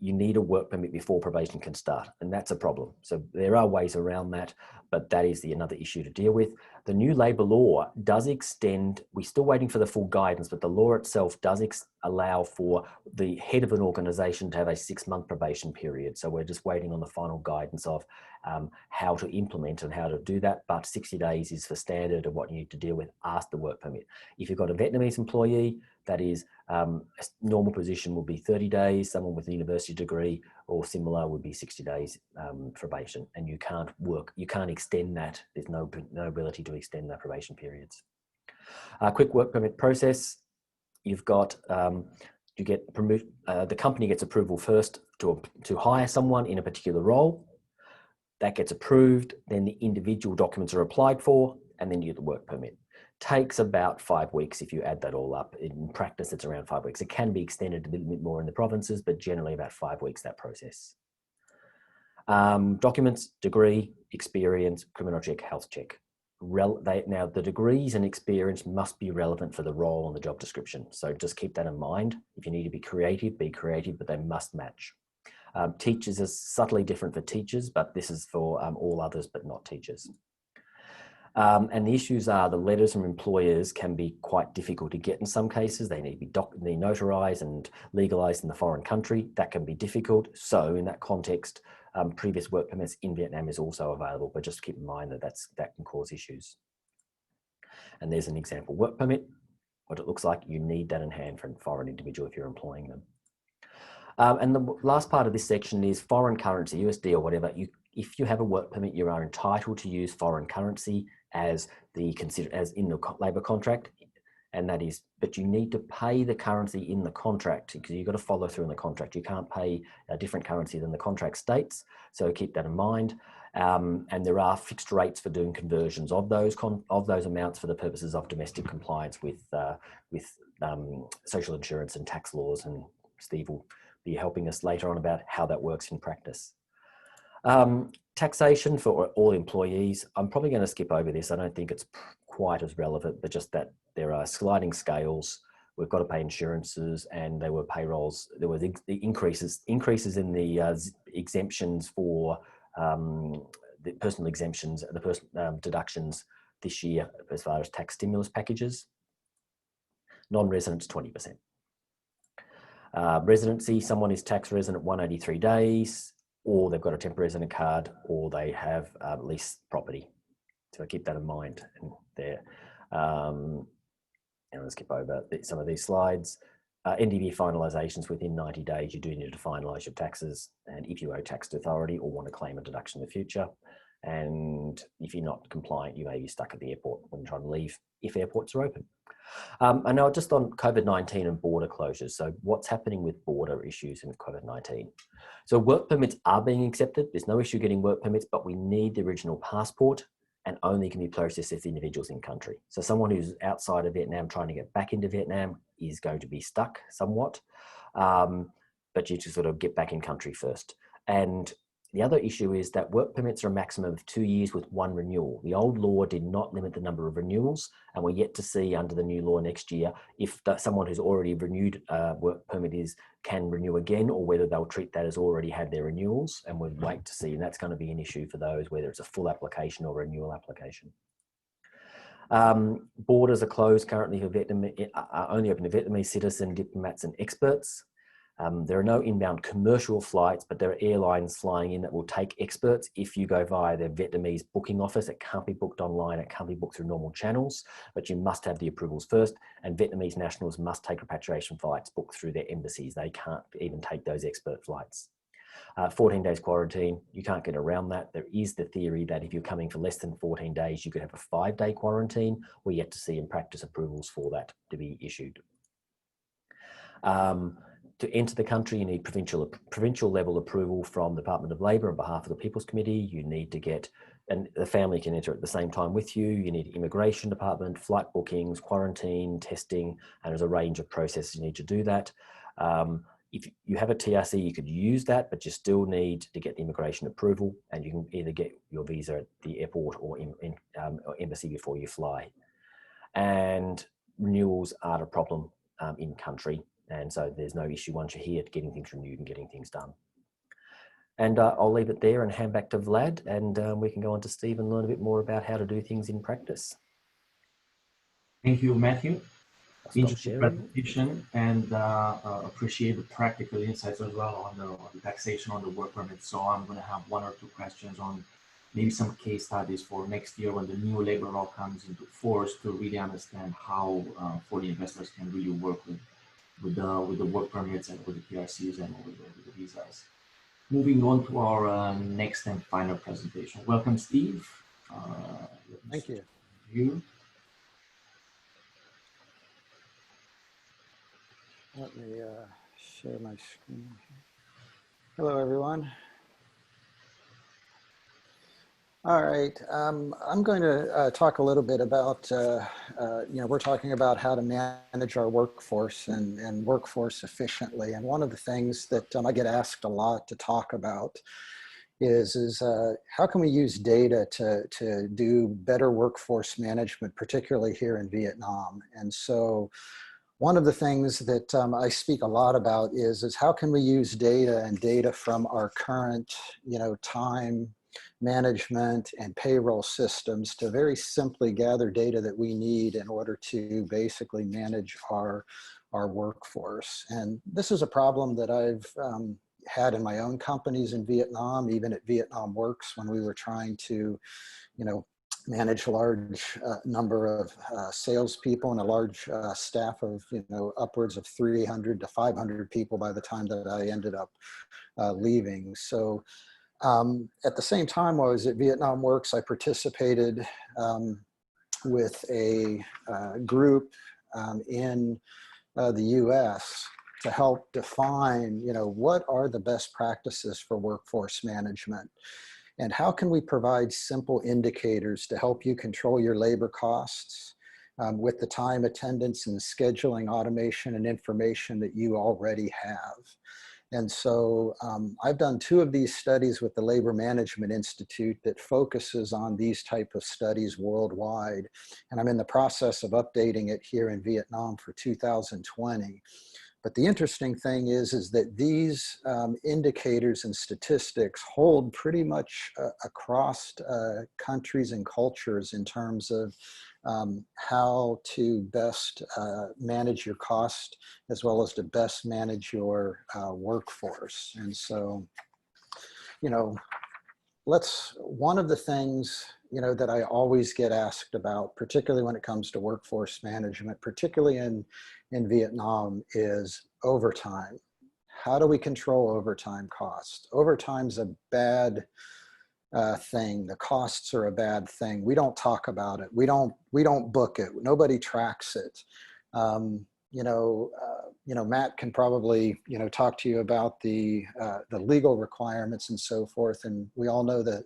You need a work permit before probation can start, and that's a problem. So there are ways around that, but that is another issue to deal with. The new labour law does extend, we're still waiting for the full guidance, but the law itself does allow for the head of an organisation to have a 6-month probation period. So we're just waiting on the final guidance of how to implement and how to do that, but 60 days is the standard of what you need to deal with after the work permit. If you've got a Vietnamese employee, that is a normal position will be 30 days, someone with a university degree or similar would be 60 days probation, and you can't extend that. There's no ability to extend the probation periods. Quick work permit process. You've got, you get the company gets approval first to hire someone in a particular role. That gets approved, then the individual documents are applied for, and then you get the work permit. Takes about 5 weeks if you add that all up. In practice, it's around 5 weeks. It can be extended a little bit more in the provinces, but generally about 5 weeks, that process. Documents, degree, experience, criminal check, health check. Now, the degrees and experience must be relevant for the role and the job description. So just keep that in mind. If you need to be creative, but they must match. Teachers is subtly different for teachers, but this is for all others, but not teachers. And the issues are the letters from employers can be quite difficult to get in some cases. They need to be notarized and legalized in the foreign country. That can be difficult. So in that context, previous work permits in Vietnam is also available, but just keep in mind that that can cause issues. And there's an example work permit. What it looks like, you need that in hand for a foreign individual if you're employing them. And the last part of this section is foreign currency, USD or whatever. If you have a work permit, you are entitled to use foreign currency as in the labour contract, and that is, but you need to pay the currency in the contract because you've got to follow through in the contract. You can't pay a different currency than the contract states, so keep that in mind. And there are fixed rates for doing conversions of those amounts for the purposes of domestic compliance with social insurance and tax laws, and Steve will be helping us later on about how that works in practice. Taxation for all employees. I'm probably going to skip over this. I don't think it's quite as relevant, but just that there are sliding scales. We've got to pay insurances, and there were payrolls. There were increases in the exemptions for the personal exemptions, the personal deductions this year as far as tax stimulus packages. Non-residents, 20%. Residency, someone is tax resident 183 days, or they've got a temporary resident card, or they have leased property. So keep that in mind. And there, and let's skip over some of these slides. NDV finalisations within 90 days, you do need to finalise your taxes, and if you owe tax to authority or want to claim a deduction in the future. And if you're not compliant, you may be stuck at the airport when you're trying to leave, if airports are open. And now just on COVID-19 and border closures. So what's happening with border issues in COVID-19? So work permits are being accepted. There's no issue getting work permits, but we need the original passport, and only can be processed if the individual's in country. So someone who's outside of Vietnam trying to get back into Vietnam is going to be stuck somewhat, but you just sort of get back in country first. And the other issue is that work permits are a maximum of 2 years with one renewal. The old law did not limit the number of renewals, and we're yet to see under the new law next year if someone who's already renewed work permit can renew again, or whether they'll treat that as already had their renewals, and we'll wait to see. And that's going to be an issue for those, whether it's a full application or renewal application. Borders are closed currently for only open to Vietnamese citizens, diplomats and experts. There are no inbound commercial flights, but there are airlines flying in that will take experts if you go via their Vietnamese booking office. It can't be booked online. It can't be booked through normal channels, but you must have the approvals first. And Vietnamese nationals must take repatriation flights booked through their embassies. They can't even take those expert flights. 14 days quarantine, you can't get around that. There is the theory that if you're coming for less than 14 days, you could have a 5-day quarantine. We're yet to see in practice approvals for that to be issued. To enter the country, you need provincial level approval from the Department of Labour on behalf of the People's Committee. You need to get, and the family can enter at the same time with you. You need immigration department, flight bookings, quarantine, testing, and there's a range of processes you need to do that. if you have a TRC, you could use that, but you still need to get the immigration approval, and you can either get your visa at the airport or or embassy before you fly. And renewals aren't a problem in country, and so there's no issue once you're here getting things renewed and getting things done. And I'll leave it there and hand back to Vlad, and we can go on to Steve and learn a bit more about how to do things in practice. Thank you, Matthew. Interesting Sharing. presentation, and appreciate the practical insights as well on the taxation on the work permit. So I'm going to have one or two questions on maybe some case studies for next year when the new labor law comes into force, to really understand how foreign investors can really work with the work permits and with the PRCs and with the visas. Moving on to our next and final presentation. Welcome, Steve. Thank you. Let me share my screen. Hello, everyone. All right, I'm going to talk a little bit about, we're talking about how to manage our workforce and workforce efficiently. And one of the things that I get asked a lot to talk about is how can we use data to do better workforce management, particularly here in Vietnam. And so one of the things that I speak a lot about is how can we use data and data from our current, time management and payroll systems to very simply gather data that we need in order to basically manage our workforce. And this is a problem that I've had in my own companies in Vietnam, even at Vietnam Works, when we were trying to, manage a large number of salespeople and a large staff of, upwards of 300 to 500 people by the time that I ended up leaving. So at the same time while I was at Vietnam Works, I participated with a group in the US to help define, what are the best practices for workforce management, and how can we provide simple indicators to help you control your labor costs with the time, attendance, and scheduling automation and information that you already have. And so I've done 2 of these studies with the Labor Management Institute that focuses on these type of studies worldwide. And I'm in the process of updating it here in Vietnam for 2020. But the interesting thing is that these indicators and statistics hold pretty much across countries and cultures in terms of how to best manage your cost, as well as to best manage your workforce. And so, one of the things, that I always get asked about, particularly when it comes to workforce management, particularly in Vietnam, is overtime. How do we control overtime costs? Overtime's a bad thing. The costs are a bad thing. We don't talk about it. We don't book it. Nobody tracks it. Matt can probably, talk to you about the legal requirements and so forth. And we all know the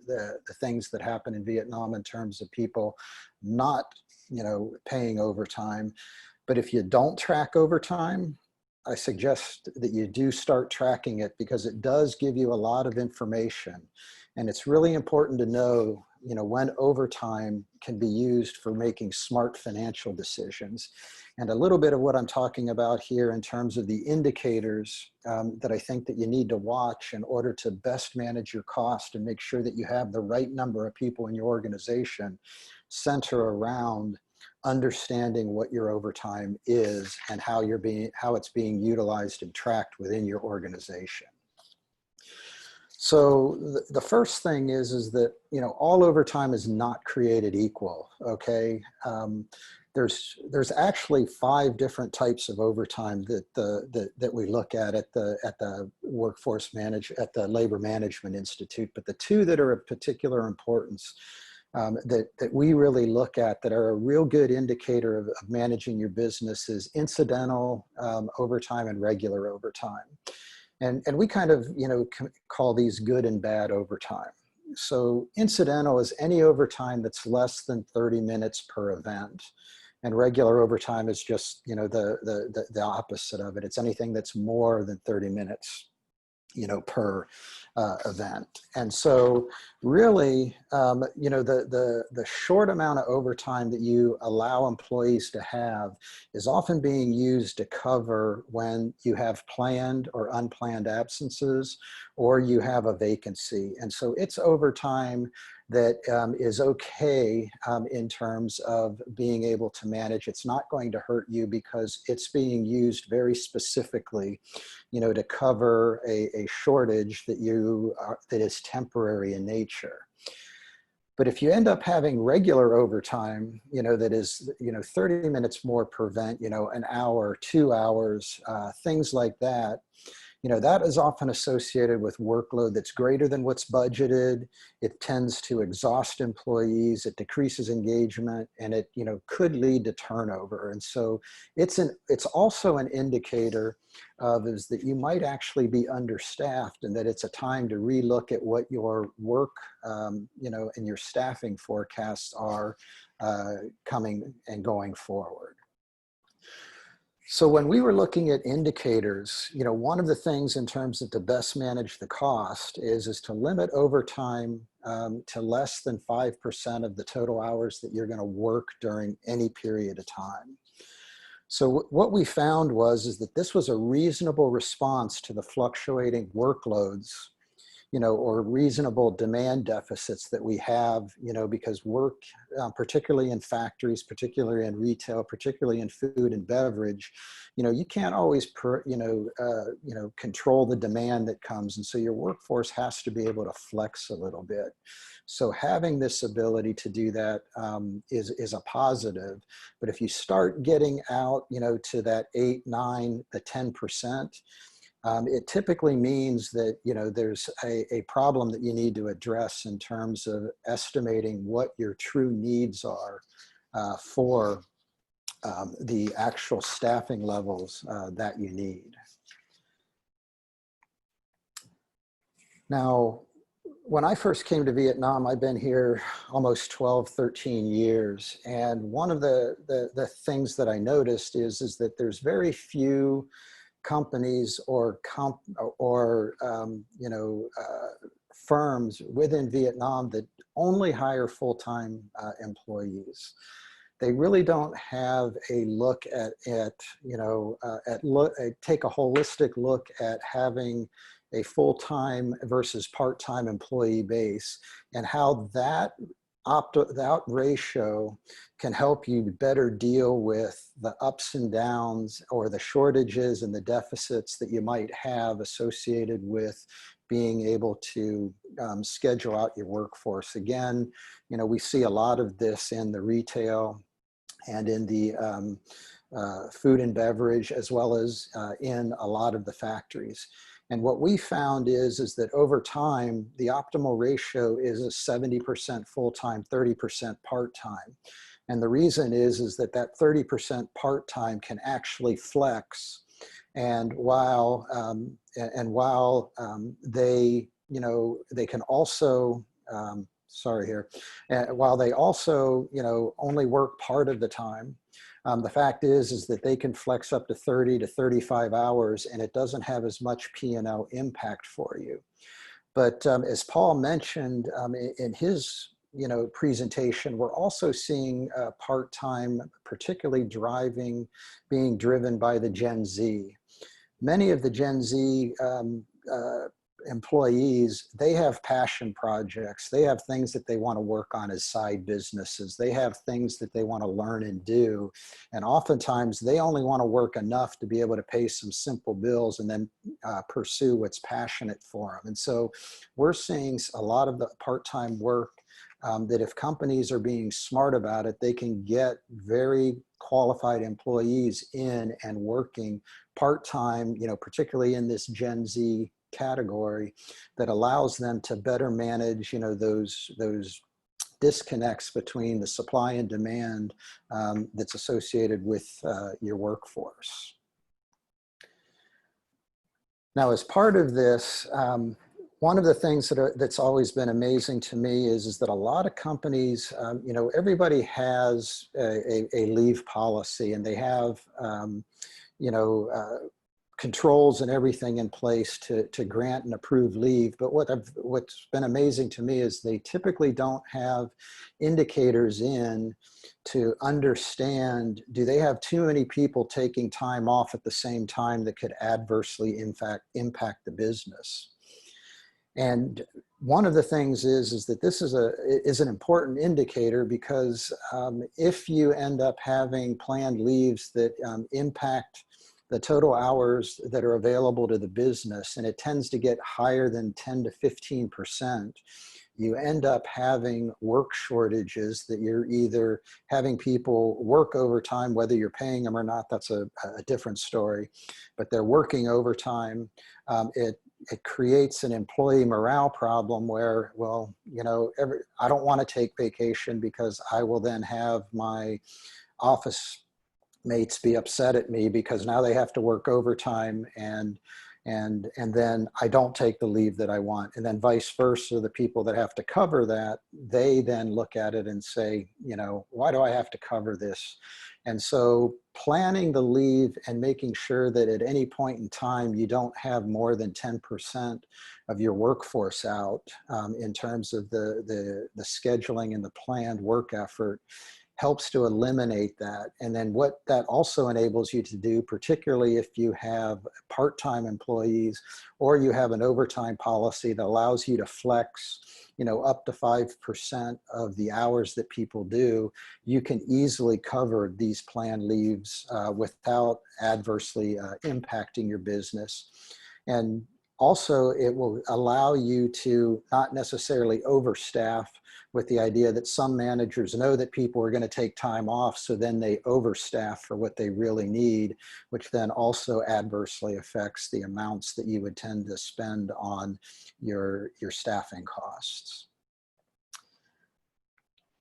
things that happen in Vietnam in terms of people not, paying overtime. But if you don't track overtime, I suggest that you do start tracking it, because it does give you a lot of information. And it's really important to know, when overtime can be used for making smart financial decisions. And a little bit of what I'm talking about here in terms of the indicators that I think that you need to watch in order to best manage your cost and make sure that you have the right number of people in your organization center around understanding what your overtime is and how it's being utilized and tracked within your organization. So the first thing is that, all overtime is not created equal, okay? There's actually 5 different types of overtime that we look at the at the Labor Management Institute, but the 2 that are of particular importance that we really look at that are a real good indicator of managing your business is incidental overtime and regular overtime. And we kind of, call these good and bad overtime. So incidental is any overtime that's less than 30 minutes per event. And regular overtime is just, you know, the opposite of it. It's anything that's more than 30 minutes, you know, per event. And so really, you know, the short amount of overtime that you allow employees to have is often being used to cover when you have planned or unplanned absences, or you have a vacancy. And so it's overtime that is okay in terms of being able to manage. It's not going to hurt you because it's being used very specifically, you know, to cover a shortage that that is temporary in nature. But if you end up having regular overtime, you know, that is, you know, 30 minutes more per event, you know, an hour, 2 hours, things like that, you know, that is often associated with workload that's greater than what's budgeted. It tends to exhaust employees, it decreases engagement, and it, you know, could lead to turnover. And so it's also an indicator of is that you might actually be understaffed, and that it's a time to relook at what your work, you know, and your staffing forecasts are coming and going forward. So when we were looking at indicators, you know, one of the things in terms of to best manage the cost is to limit overtime to less than 5% of the total hours that you're going to work during any period of time. So what we found is that this was a reasonable response to the fluctuating workloads, you know, or reasonable demand deficits that we have, you know, because work, particularly in factories, particularly in retail, particularly in food and beverage, you know, you can't always, control the demand that comes. And so your workforce has to be able to flex a little bit. So having this ability to do that is a positive. But if you start getting out, you know, to that 8, 9, the 10%, it typically means that, you know, there's a problem that you need to address in terms of estimating what your true needs are for the actual staffing levels that you need. Now, when I first came to Vietnam, I've been here almost 12, 13 years. And one of the things that I noticed is that there's very few companies or firms within Vietnam that only hire full-time employees. They really don't have a look at take a holistic look at having a full-time versus part-time employee base, and how that ratio can help you better deal with the ups and downs or the shortages and the deficits that you might have associated with being able to schedule out your workforce. Again, you know, we see a lot of this in the retail and in the food and beverage, as well as in a lot of the factories. And what we found is that over time, the optimal ratio is a 70% full-time, 30% part-time. And the reason is that 30% part-time can actually flex. And while they, you know, they can also, while they also, you know, only work part of the time, the fact is that they can flex up to 30 to 35 hours, and it doesn't have as much P&L impact for you. But as Paul mentioned in his, you know, presentation, we're also seeing part-time, particularly being driven by the Gen Z. Many of the Gen Z employees, they have passion projects. They have things that they want to work on as side businesses. They have things that they want to learn and do. And oftentimes they only want to work enough to be able to pay some simple bills and then pursue what's passionate for them. And so we're seeing a lot of the part-time work that if companies are being smart about it, they can get very qualified employees in and working part-time, you know, particularly in this Gen Z category, that allows them to better manage, you know, those disconnects between the supply and demand that's associated with your workforce. Now, as part of this, one of the things that's always been amazing to me is that a lot of companies, everybody has a leave policy, and they have, you know, controls and everything in place to grant and approve leave. But what's been amazing to me is they typically don't have indicators in to understand, do they have too many people taking time off at the same time that could adversely impact the business? And one of the things is that this is an important indicator, because if you end up having planned leaves that impact the total hours that are available to the business, and it tends to get higher than 10 to 15%, you end up having work shortages, that you're either having people work overtime, whether you're paying them or not, that's a different story, but they're working overtime. It creates an employee morale problem where, well, I don't want to take vacation because I will then have my office mates be upset at me because now they have to work overtime, and then I don't take the leave that I want. And then vice versa, the people that have to cover that, they then look at it and say, why do I have to cover this? And so planning the leave and making sure that at any point in time, you don't have more than 10% of your workforce out in terms of the scheduling and the planned work effort, helps to eliminate that. And then what that also enables you to do, particularly if you have part-time employees or you have an overtime policy that allows you to flex, up to 5% of the hours that people do, you can easily cover these planned leaves without adversely impacting your business. And also, it will allow you to not necessarily overstaff, with the idea that some managers know that people are going to take time off, so then they overstaff for what they really need, which then also adversely affects the amounts that you would tend to spend on your staffing costs.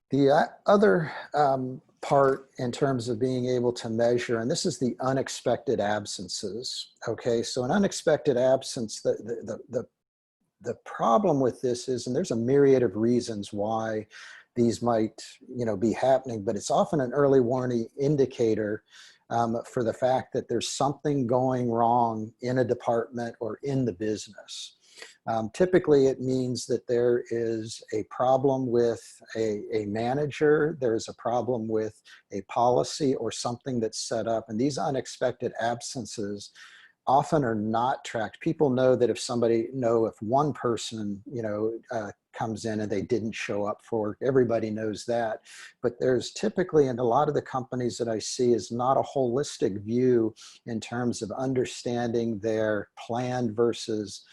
The other part in terms of being able to measure, and this is the unexpected absences. Okay, so an unexpected absence, the problem with this is, and there's a myriad of reasons why these might, be happening, but it's often an early warning indicator for the fact that there's something going wrong in a department or in the business. Typically, it means that there is a problem with a manager, there's a problem with a policy or something that's set up, and these unexpected absences often are not tracked. People know that if one person, comes in and they didn't show up for work, everybody knows that. But there's typically, in a lot of the companies that I see, is not a holistic view in terms of understanding their planned versus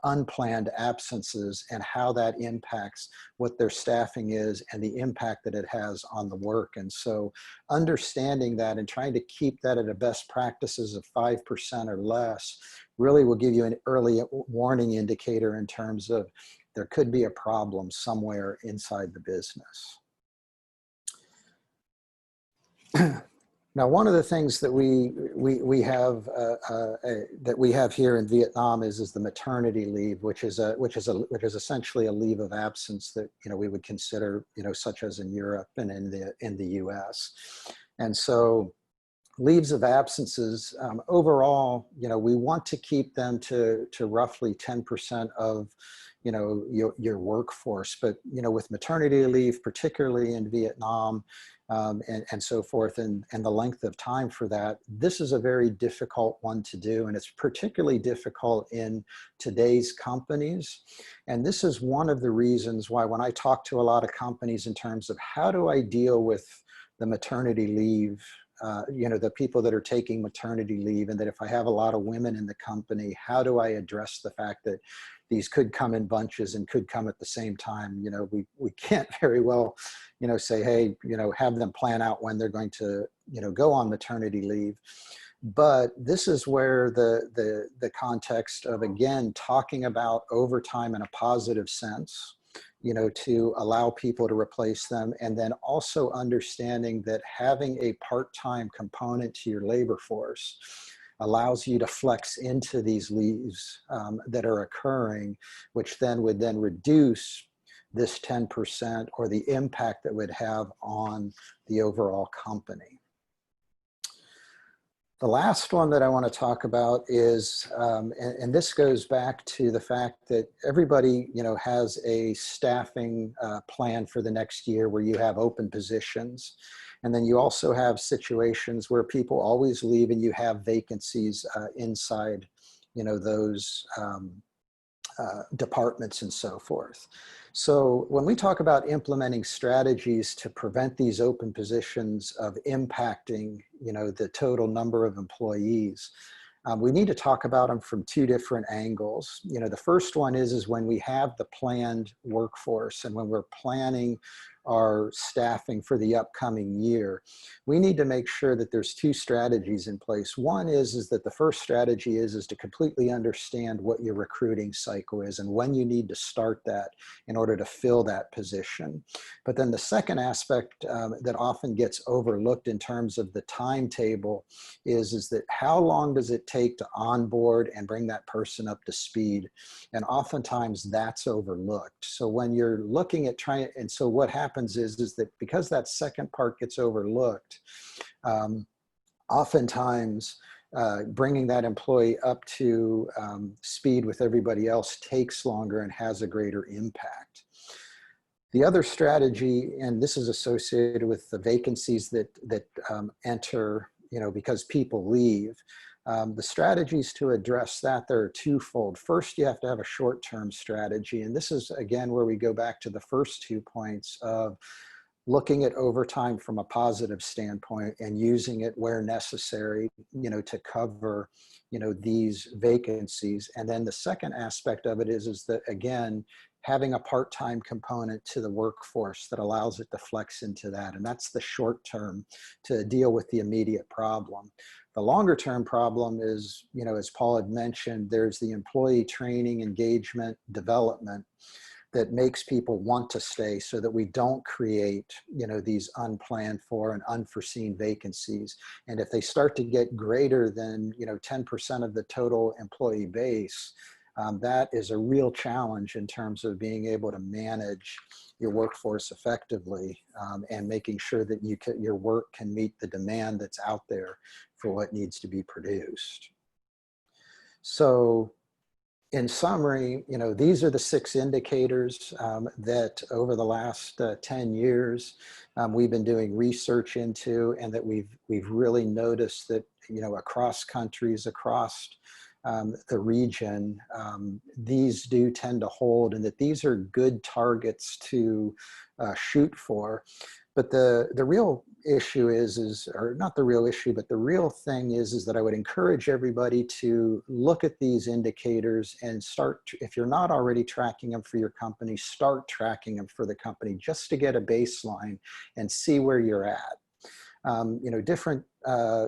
unplanned absences and how that impacts what their staffing is and the impact that it has on the work. And so understanding that and trying to keep that at a best practices of 5% or less really will give you an early warning indicator in terms of there could be a problem somewhere inside the business. Now, one of the things that we have here in Vietnam is the maternity leave, which is essentially a leave of absence that we would consider such as in Europe and in the U.S. And so leaves of absences overall, we want to keep them to roughly 10% of your workforce, but with maternity leave, particularly in Vietnam, and so forth, and the length of time for that, this is a very difficult one to do, and it's particularly difficult in today's companies. And this is one of the reasons why when I talk to a lot of companies in terms of how do I deal with the maternity leave, the people that are taking maternity leave, and that if I have a lot of women in the company, how do I address the fact that these could come in bunches and could come at the same time? We can't very well, say, hey, have them plan out when they're going to, go on maternity leave. But this is where the context of, again, talking about overtime in a positive sense, to allow people to replace them, and then also understanding that having a part-time component to your labor force allows you to flex into these leaves that are occurring, which then would then reduce this 10% or the impact that would have on the overall company. The last one that I want to talk about is, and this goes back to the fact that everybody, has a staffing plan for the next year where you have open positions. And then you also have situations where people always leave and you have vacancies inside, those departments and so forth. So when we talk about implementing strategies to prevent these open positions of impacting, the total number of employees, we need to talk about them from two different angles. The first one is when we have the planned workforce and when we're planning our staffing for the upcoming year, we need to make sure that there's two strategies in place. One is that the first strategy is to completely understand what your recruiting cycle is and when you need to start that in order to fill that position. But then the second aspect that often gets overlooked in terms of the timetable is that how long does it take to onboard and bring that person up to speed? And oftentimes that's overlooked. So when you're looking at and so what happens is that because that second part gets overlooked, oftentimes bringing that employee up to speed with everybody else takes longer and has a greater impact. The other strategy, and this is associated with the vacancies that enter, because people leave, the strategies to address that, there are twofold. First, you have to have a short-term strategy. And this is, again, where we go back to the first 2 points of looking at overtime from a positive standpoint and using it where necessary, to cover, these vacancies. And then the second aspect of it is that, again, having a part-time component to the workforce that allows it to flex into that. And that's the short term to deal with the immediate problem. The longer term problem is, as Paul had mentioned, there's the employee training, engagement, development that makes people want to stay so that we don't create, these unplanned for and unforeseen vacancies. And if they start to get greater than, 10% of the total employee base, that is a real challenge in terms of being able to manage your workforce effectively and making sure that your work can meet the demand that's out there for what needs to be produced. So in summary, these are the 6 indicators that over the last 10 years we've been doing research into, and that we've really noticed that, across countries, across the region, these do tend to hold, and that these are good targets to shoot for. But the real issue or not the real issue, but the real thing is that I would encourage everybody to look at these indicators and start, if you're not already tracking them for your company, start tracking them for the company just to get a baseline and see where you're at. Different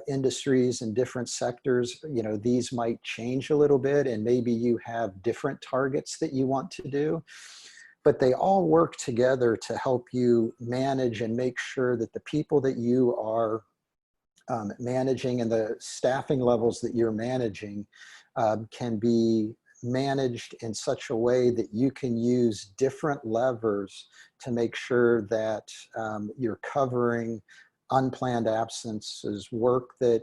industries and different sectors, these might change a little bit, and maybe you have different targets that you want to do, but they all work together to help you manage and make sure that the people that you are managing and the staffing levels that you're managing can be managed in such a way that you can use different levers to make sure that you're covering unplanned absences, work that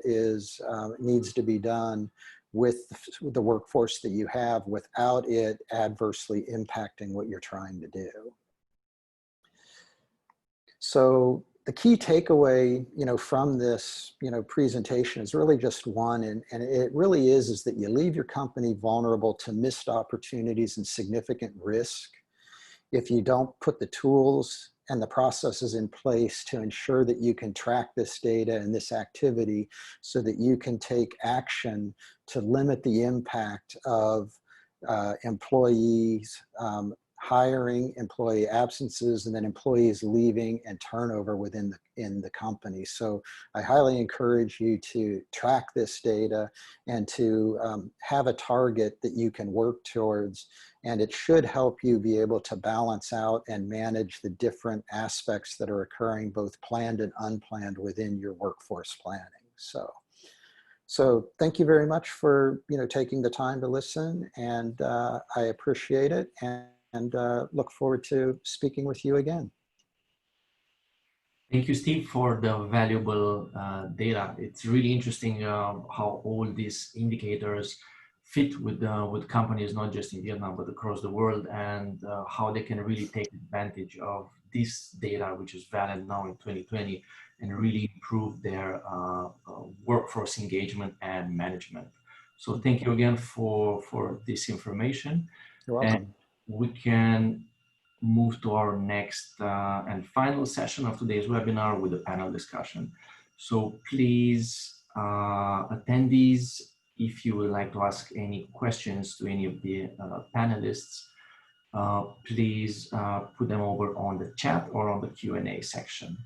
needs to be done with the workforce that you have without it adversely impacting what you're trying to do. So the key takeaway, from this, presentation is really just one, and it really is that you leave your company vulnerable to missed opportunities and significant risk if you don't put the tools and the processes in place to ensure that you can track this data and this activity so that you can take action to limit the impact of employees hiring, employee absences, and then employees leaving and turnover in the company. So I highly encourage you to track this data and to have a target that you can work towards, and it should help you be able to balance out and manage the different aspects that are occurring, both planned and unplanned, within your workforce planning. So So thank you very much for taking the time to listen, and I appreciate it, and look forward to speaking with you again. Thank you, Steve, for the valuable data. It's really interesting how all these indicators fit with companies, not just in Vietnam, but across the world, and how they can really take advantage of this data, which is valid now in 2020, and really improve their workforce engagement and management. So thank you again for this information. You're And welcome. we can move to our next and final session of today's webinar with a panel discussion. So please, attendees, if you would like to ask any questions to any of the panelists, please put them over on the chat or on the Q&A section.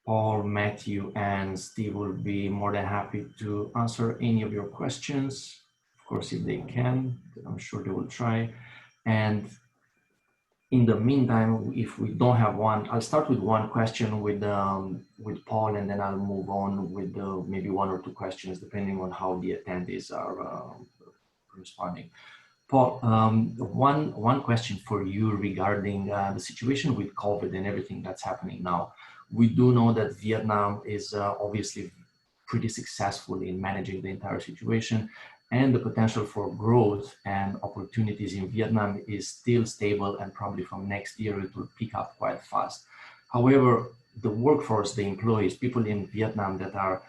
Paul, Matthew, and Steve will be more than happy to answer any of your questions. Of course, if they can, I'm sure they will try. And in the meantime, if we don't have one, I'll start with one question with Paul, and then I'll move on with maybe one or two questions, depending on how the attendees are responding. Paul, one question for you regarding the situation with COVID and everything that's happening now. We do know that Vietnam is obviously pretty successful in managing the entire situation, and the potential for growth and opportunities in Vietnam is still stable, and probably from next year it will pick up quite fast. However, the workforce, the employees, people in Vietnam that are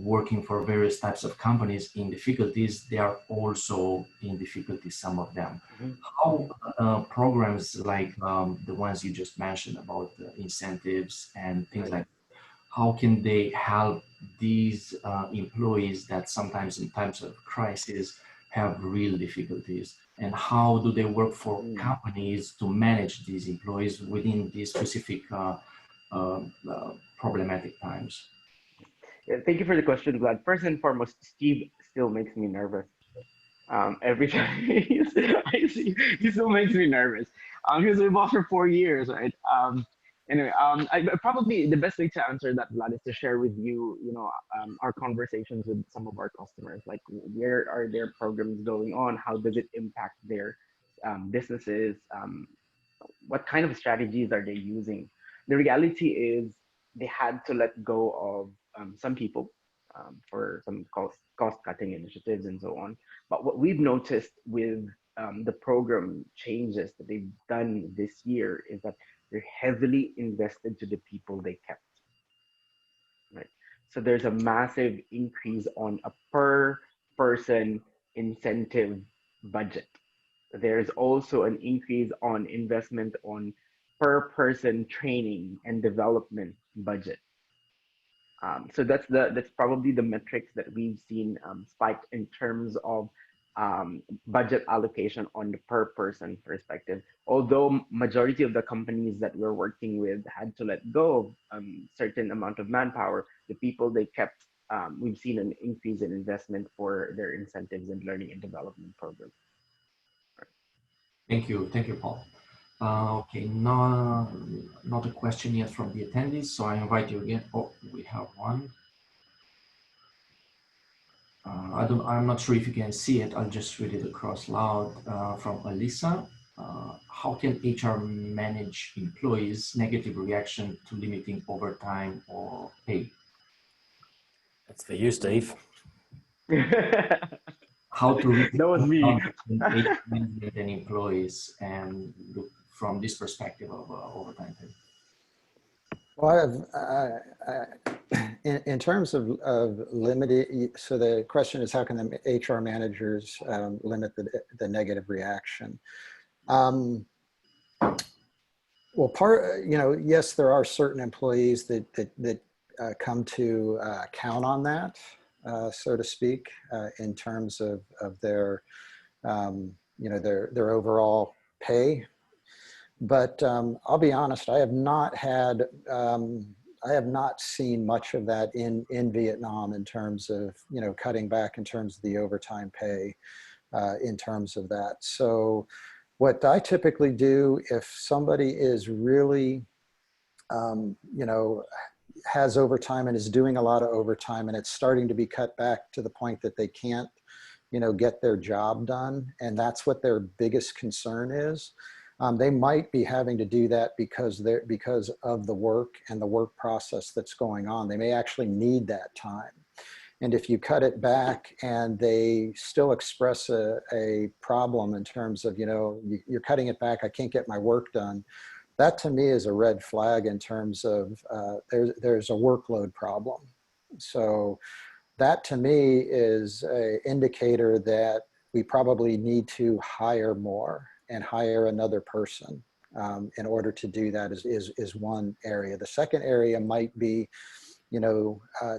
working for various types of companies in difficulties, they are also in difficulties, some of them. Mm-hmm. How programs like the ones you just mentioned about incentives and things like, how can they help these employees that sometimes in times of crisis have real difficulties? And how do they work for companies to manage these employees within these specific problematic times? Yeah, thank you for the question, Vlad. First and foremost, Steve still makes me nervous. Every time I see, he still makes me nervous. Because we've been for 4 years, right? Anyway, probably the best way to answer that, Vlad, is to share with you, our conversations with some of our customers. Like, where are their programs going on? How does it impact their businesses? What kind of strategies are they using? The reality is they had to let go of some people for some cost-cutting initiatives and so on. But what we've noticed with the program changes that they've done this year is that they're heavily invested to the people they kept. Right. So there's a massive increase on a per person incentive budget. There's also an increase on investment on per person training and development budget. So that's probably the metrics that we've seen spiked in terms of budget allocation on the per person perspective. Although majority of the companies that we're working with had to let go of certain amount of manpower, the people they kept, we've seen an increase in investment for their incentives and learning and development programs. Thank you, Paul. Okay, not a question yet from the attendees, so I invite you again. Oh, we have one. I'm not sure if you can see it. I'll just read it across loud from Alyssa. How can HR manage employees' negative reaction to limiting overtime or pay? That's for you, Steve. How to reach that was me. HR management and employees, and look from this perspective of overtime pay. Well, in terms of limiting, so the question is, how can the HR managers limit the negative reaction? Well, yes, there are certain employees that come to count on that, so to speak, in terms of their, their overall pay. But I'll be honest, I have not seen much of that in Vietnam in terms of, cutting back in terms of the overtime pay, in terms of that. So what I typically do, if somebody is really, has overtime and is doing a lot of overtime, and it's starting to be cut back to the point that they can't, get their job done, and that's what their biggest concern is. They might be having to do that because of the work and the work process that's going on. They may actually need that time. And if you cut it back and they still express a problem in terms of, you're cutting it back, I can't get my work done, that to me is a red flag in terms of there's a workload problem. So that to me is an indicator that we probably need to hire more and hire another person in order to do that is one area. The second area might be,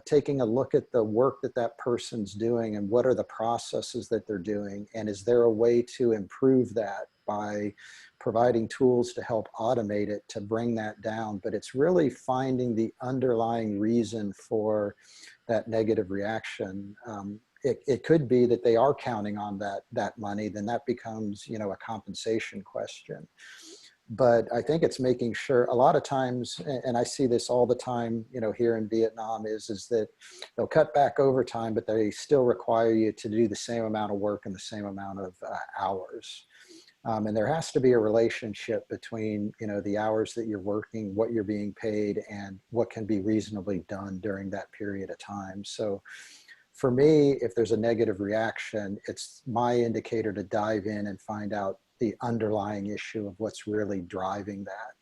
taking a look at the work that person's doing and what are the processes that they're doing, and is there a way to improve that by providing tools to help automate it to bring that down. But it's really finding the underlying reason for that negative reaction. It could be that they are counting on that money, then that becomes, a compensation question. But I think it's making sure a lot of times, and I see this all the time, here in Vietnam, is that they'll cut back overtime, but they still require you to do the same amount of work and the same amount of hours. And there has to be a relationship between, the hours that you're working, what you're being paid, and what can be reasonably done during that period of time. So for me, if there's a negative reaction, it's my indicator to dive in and find out the underlying issue of what's really driving that.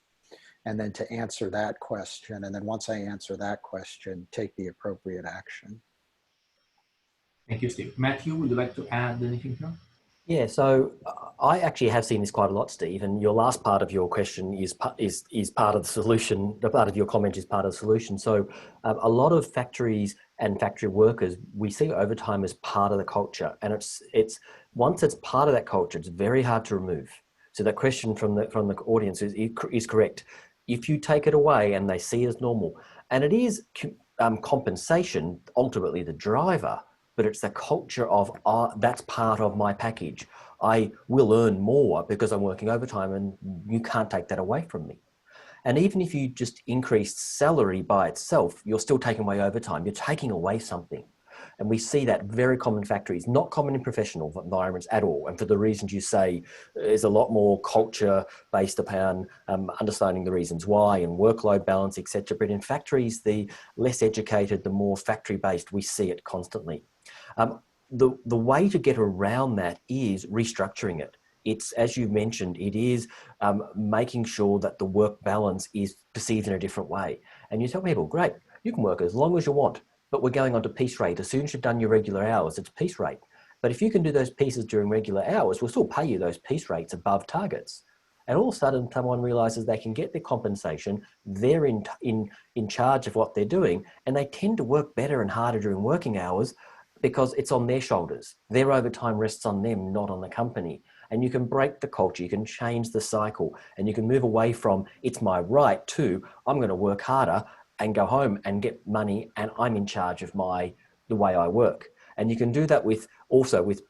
And then to answer that question. And then once I answer that question, take the appropriate action. Thank you, Steve. Matthew, would you like to add anything here? Yeah, so I actually have seen this quite a lot, Steve, and your last part of your question is part of the solution. The part of your comment is part of the solution. So a lot of factories and factory workers, we see overtime as part of the culture, and it's once it's part of that culture, it's very hard to remove. So that question from the audience is correct. If you take it away and they see it as normal, and it is compensation, ultimately the driver, but it's the culture of that's part of my package. I will earn more because I'm working overtime, and you can't take that away from me. And even if you just increase salary by itself, you're still taking away overtime. You're taking away something. And we see that very common in factories, not common in professional environments at all. And for the reasons you say, there's a lot more culture based upon understanding the reasons why and workload balance, etc. But in factories, the less educated, the more factory based, we see it constantly. The way to get around that is restructuring it. It's, as you mentioned, it is making sure that the work balance is perceived in a different way. And you tell people, great, you can work as long as you want, but we're going on to piece rate. As soon as you've done your regular hours, it's piece rate. But if you can do those pieces during regular hours, we'll still pay you those piece rates above targets. And all of a sudden, someone realizes they can get their compensation, they're in charge of what they're doing, and they tend to work better and harder during working hours because it's on their shoulders. Their overtime rests on them, not on the company. And you can break the culture, you can change the cycle, and you can move away from it's my right to I'm going to work harder and go home and get money, and I'm in charge of the way I work. And you can do that with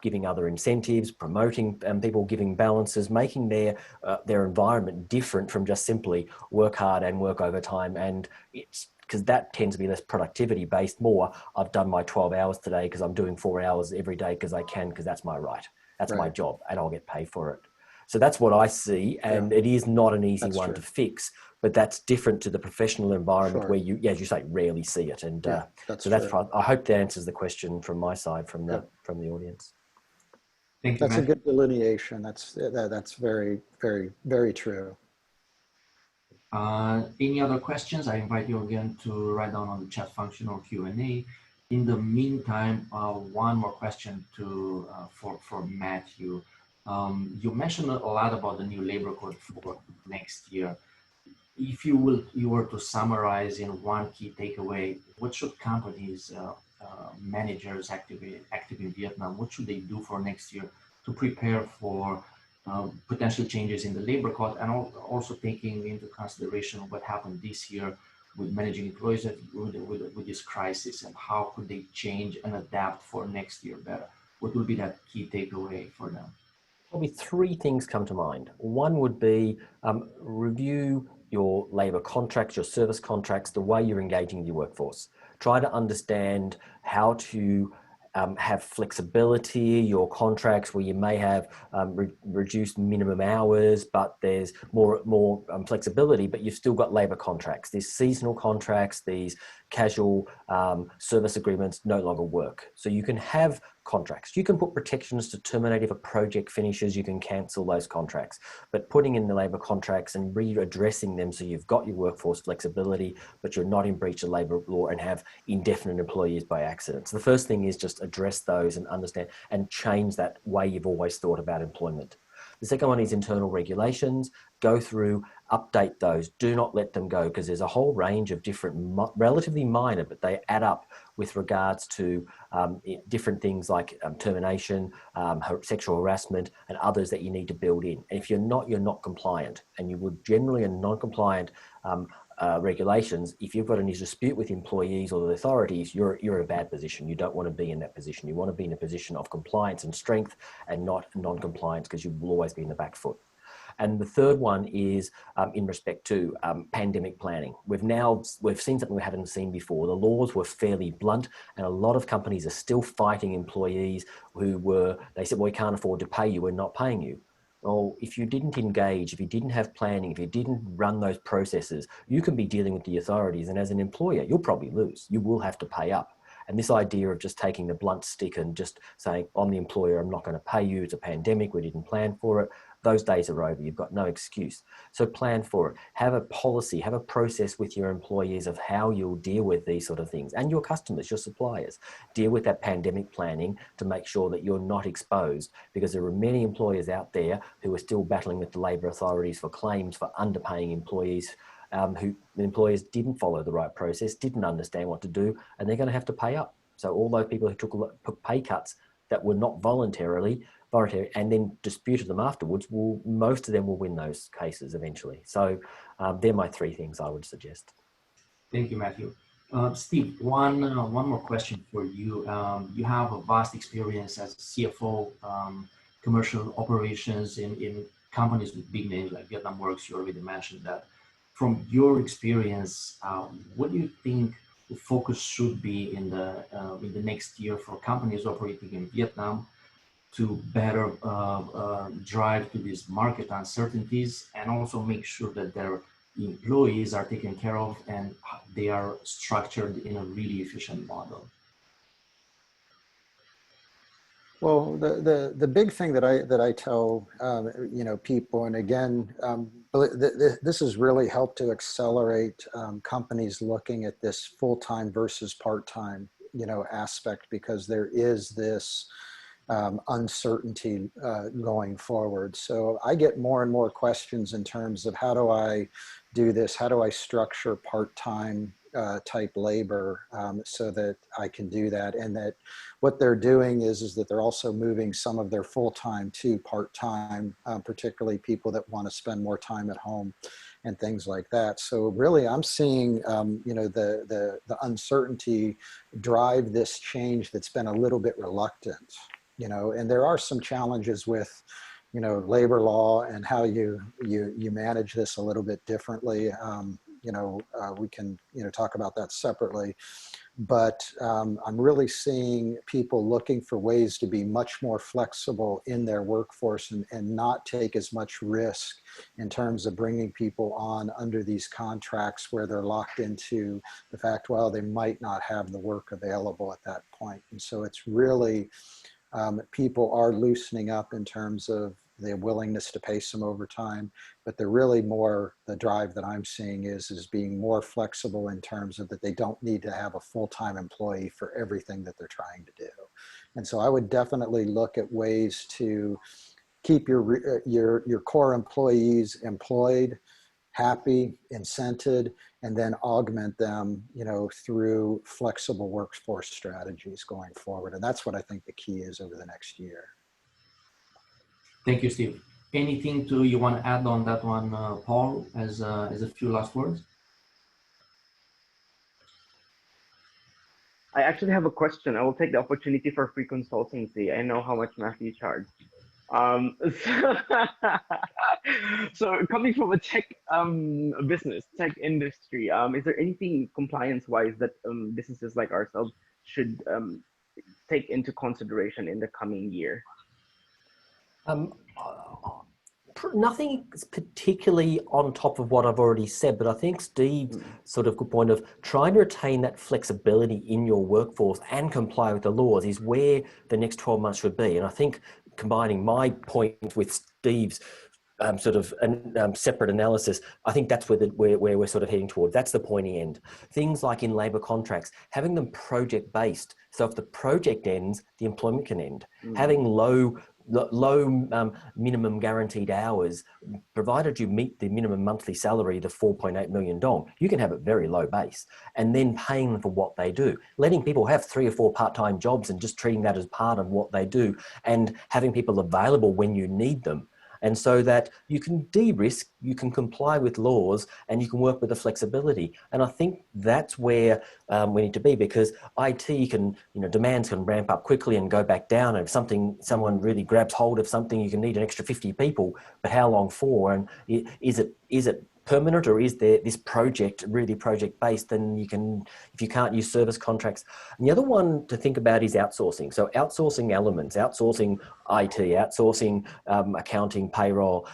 giving other incentives, promoting people, giving balances, making their environment different from just simply work hard and work overtime. And it's because that tends to be less productivity based, more I've done my 12 hours today because I'm doing 4 hours every day because I can, because that's my right. That's my job and I'll get paid for it. So that's what I see. And it is not an easy one to fix, but that's different to the professional environment where you, as you say, rarely see it. And I hope that answers the question from my side, from the audience. Thank you, That's a good delineation. That's very, very, very true. Any other questions? I invite you again to write down on the chat function or Q&A. In the meantime, one more question for Matthew. You mentioned a lot about the new labor code for next year. If you were to summarize in one key takeaway, what should companies, managers active in Vietnam, what should they do for next year to prepare for potential changes in the labor code, and also taking into consideration what happened this year with managing employees with this crisis, and how could they change and adapt for next year better? What would be that key takeaway for them? Probably three things come to mind. One would be review your labor contracts, your service contracts, the way you're engaging your workforce. Try to understand how to have flexibility, your contracts where you may have reduced minimum hours, but there's more flexibility, but you've still got labor contracts. These seasonal contracts, these casual service agreements no longer work. So you can have contracts. You can put protections to terminate if a project finishes, you can cancel those contracts. But putting in the labor contracts and readdressing them so you've got your workforce flexibility, but you're not in breach of labor law and have indefinite employees by accident. So the first thing is just address those and understand and change that way you've always thought about employment. The second one is internal regulations. Go through, update those. Do not let them go, because there's a whole range of different, relatively minor, but they add up with regards to different things like termination, sexual harassment, and others that you need to build in. And if you're not compliant, and you would generally in non-compliant regulations, if you've got any dispute with employees or the authorities, you're in a bad position. You don't want to be in that position. You want to be in a position of compliance and strength, and not non-compliance, because you will always be in the back foot. And the third one is in respect to pandemic planning. We've seen something we haven't seen before. The laws were fairly blunt, and a lot of companies are still fighting employees they said, well, we can't afford to pay you, we're not paying you. Well, if you didn't engage, if you didn't have planning, if you didn't run those processes, you can be dealing with the authorities. And as an employer, you'll probably lose. You will have to pay up. And this idea of just taking the blunt stick and just saying, I'm the employer, I'm not going to pay you, it's a pandemic, we didn't plan for it, those days are over. You've got no excuse. So plan for it. Have a policy, have a process with your employees of how you'll deal with these sort of things, and your customers, your suppliers. Deal with that pandemic planning to make sure that you're not exposed, because there are many employers out there who are still battling with the labour authorities for claims for underpaying employees, who the employers didn't follow the right process, didn't understand what to do, and they're going to have to pay up. So all those people who took pay cuts that were not voluntary and then disputed them afterwards, most of them will win those cases eventually. So they're my three things I would suggest. Thank you, Matthew. Steve, one more question for you. You have a vast experience as CFO, commercial operations in companies with big names like Vietnam Works. You already mentioned that. From your experience, what do you think the focus should be in the next year for companies operating in Vietnam to better drive to these market uncertainties, and also make sure that their employees are taken care of and they are structured in a really efficient model? Well, the big thing that I tell people, and again, this has really helped to accelerate companies looking at this full-time versus part-time aspect, because there is this uncertainty going forward. So I get more and more questions in terms of, how do I do this? How do I structure part-time type labor so that I can do that? And that what they're doing is that they're also moving some of their full-time to part-time, particularly people that want to spend more time at home and things like that. So really, I'm seeing the uncertainty drive this change that's been a little bit reluctant. And there are some challenges with, labor law and how you manage this a little bit differently. We can, talk about that separately, but I'm really seeing people looking for ways to be much more flexible in their workforce and not take as much risk in terms of bringing people on under these contracts where they're locked into the fact, well, they might not have the work available at that point. And so it's really, people are loosening up in terms of their willingness to pay some overtime, but they're really more, the drive that I'm seeing is being more flexible in terms of that they don't need to have a full-time employee for everything that they're trying to do. And so I would definitely look at ways to keep your core employees employed, happy, incented, and then augment them, through flexible workforce strategies going forward. And that's what I think the key is over the next year. Thank you, Steve. Anything you want to add on that one, Paul, as a few last words? I actually have a question. I will take the opportunity for free consultancy. I know how much Matthew charged. Um, so, so coming from a tech business, tech industry, is there anything compliance-wise that businesses like ourselves should take into consideration in the coming year? Um, Nothing particularly on top of what I've already said, but I think Steve's sort of good point of trying to retain that flexibility in your workforce and comply with the laws is where the next 12 months should be. And I think combining my point with Steve's sort of separate analysis, I think that's where we're sort of heading towards. That's the pointy end. Things like in labour contracts, having them project based. So if the project ends, the employment can end. Having low minimum guaranteed hours, provided you meet the minimum monthly salary, the 4.8 million dong, you can have a very low base, and then paying them for what they do, letting people have 3 or 4 part-time jobs and just treating that as part of what they do, and having people available when you need them. And so that you can de-risk, you can comply with laws, and you can work with the flexibility. And I think that's where we need to be, because IT can, demands can ramp up quickly and go back down. And if someone really grabs hold of something, you can need an extra 50 people, but how long for? And is it permanent, or is there this project really project based? Then if you can't use service contracts. And the other one to think about is outsourcing. So outsourcing elements, outsourcing IT, outsourcing accounting, payroll,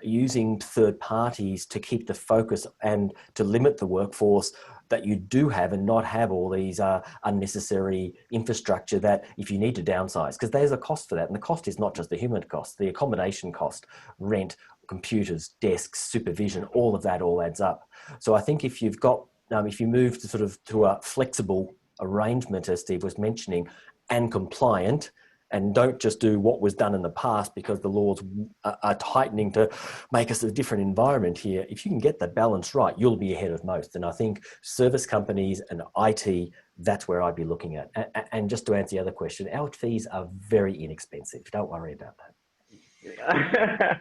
using third parties to keep the focus and to limit the workforce that you do have, and not have all these unnecessary infrastructure that if you need to downsize, because there's a cost for that. And the cost is not just the human cost, the accommodation cost, rent, computers, desks, supervision, all of that all adds up. So I think if you've got, if you move to a flexible arrangement, as Steve was mentioning, and compliant, and don't just do what was done in the past because the laws are tightening to make us a different environment here. If you can get that balance right, you'll be ahead of most. And I think service companies and IT, that's where I'd be looking at. And just to answer the other question, our fees are very inexpensive. Don't worry about that.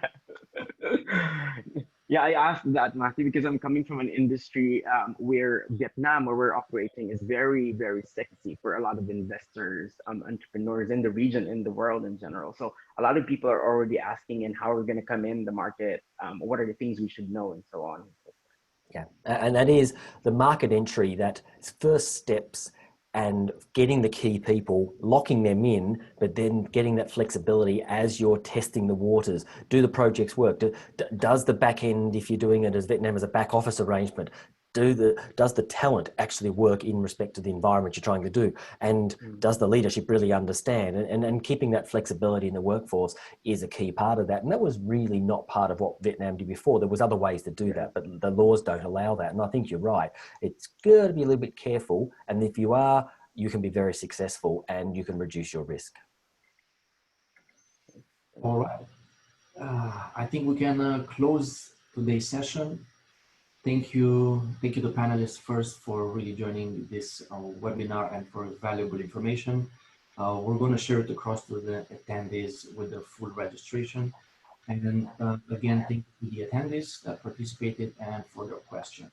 Yeah, I asked that, Matthew, because I'm coming from an industry where Vietnam, where we're operating, is very, very sexy for a lot of investors, entrepreneurs in the region, in the world in general. So a lot of people are already asking, and how we're going to come in the market, what are the things we should know, and so on. Yeah, and that is the market entry, that first steps, and getting the key people, locking them in, but then getting that flexibility as you're testing the waters. Do the projects work? Does the back end, if you're doing it as Vietnam as a back office arrangement, does the talent actually work in respect to the environment you're trying to do? And does the leadership really understand? And keeping that flexibility in the workforce is a key part of that. And that was really not part of what Vietnam did before. There was other ways to do that, but the laws don't allow that. And I think you're right. It's good to be a little bit careful. And if you are, you can be very successful and you can reduce your risk. All right. I think we can close today's session. Thank you to panelists first for really joining this webinar and for valuable information. We're going to share it across to the attendees with the full registration. And again, thank you to the attendees that participated and for their questions.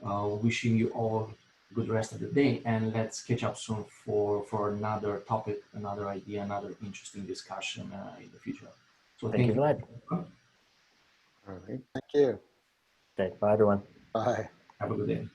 Wishing you all good rest of the day, and let's catch up soon for another topic, another idea, another interesting discussion in the future. So Thank you, Vlad. All right. Thank you. Okay, bye everyone. Bye. Have a good day.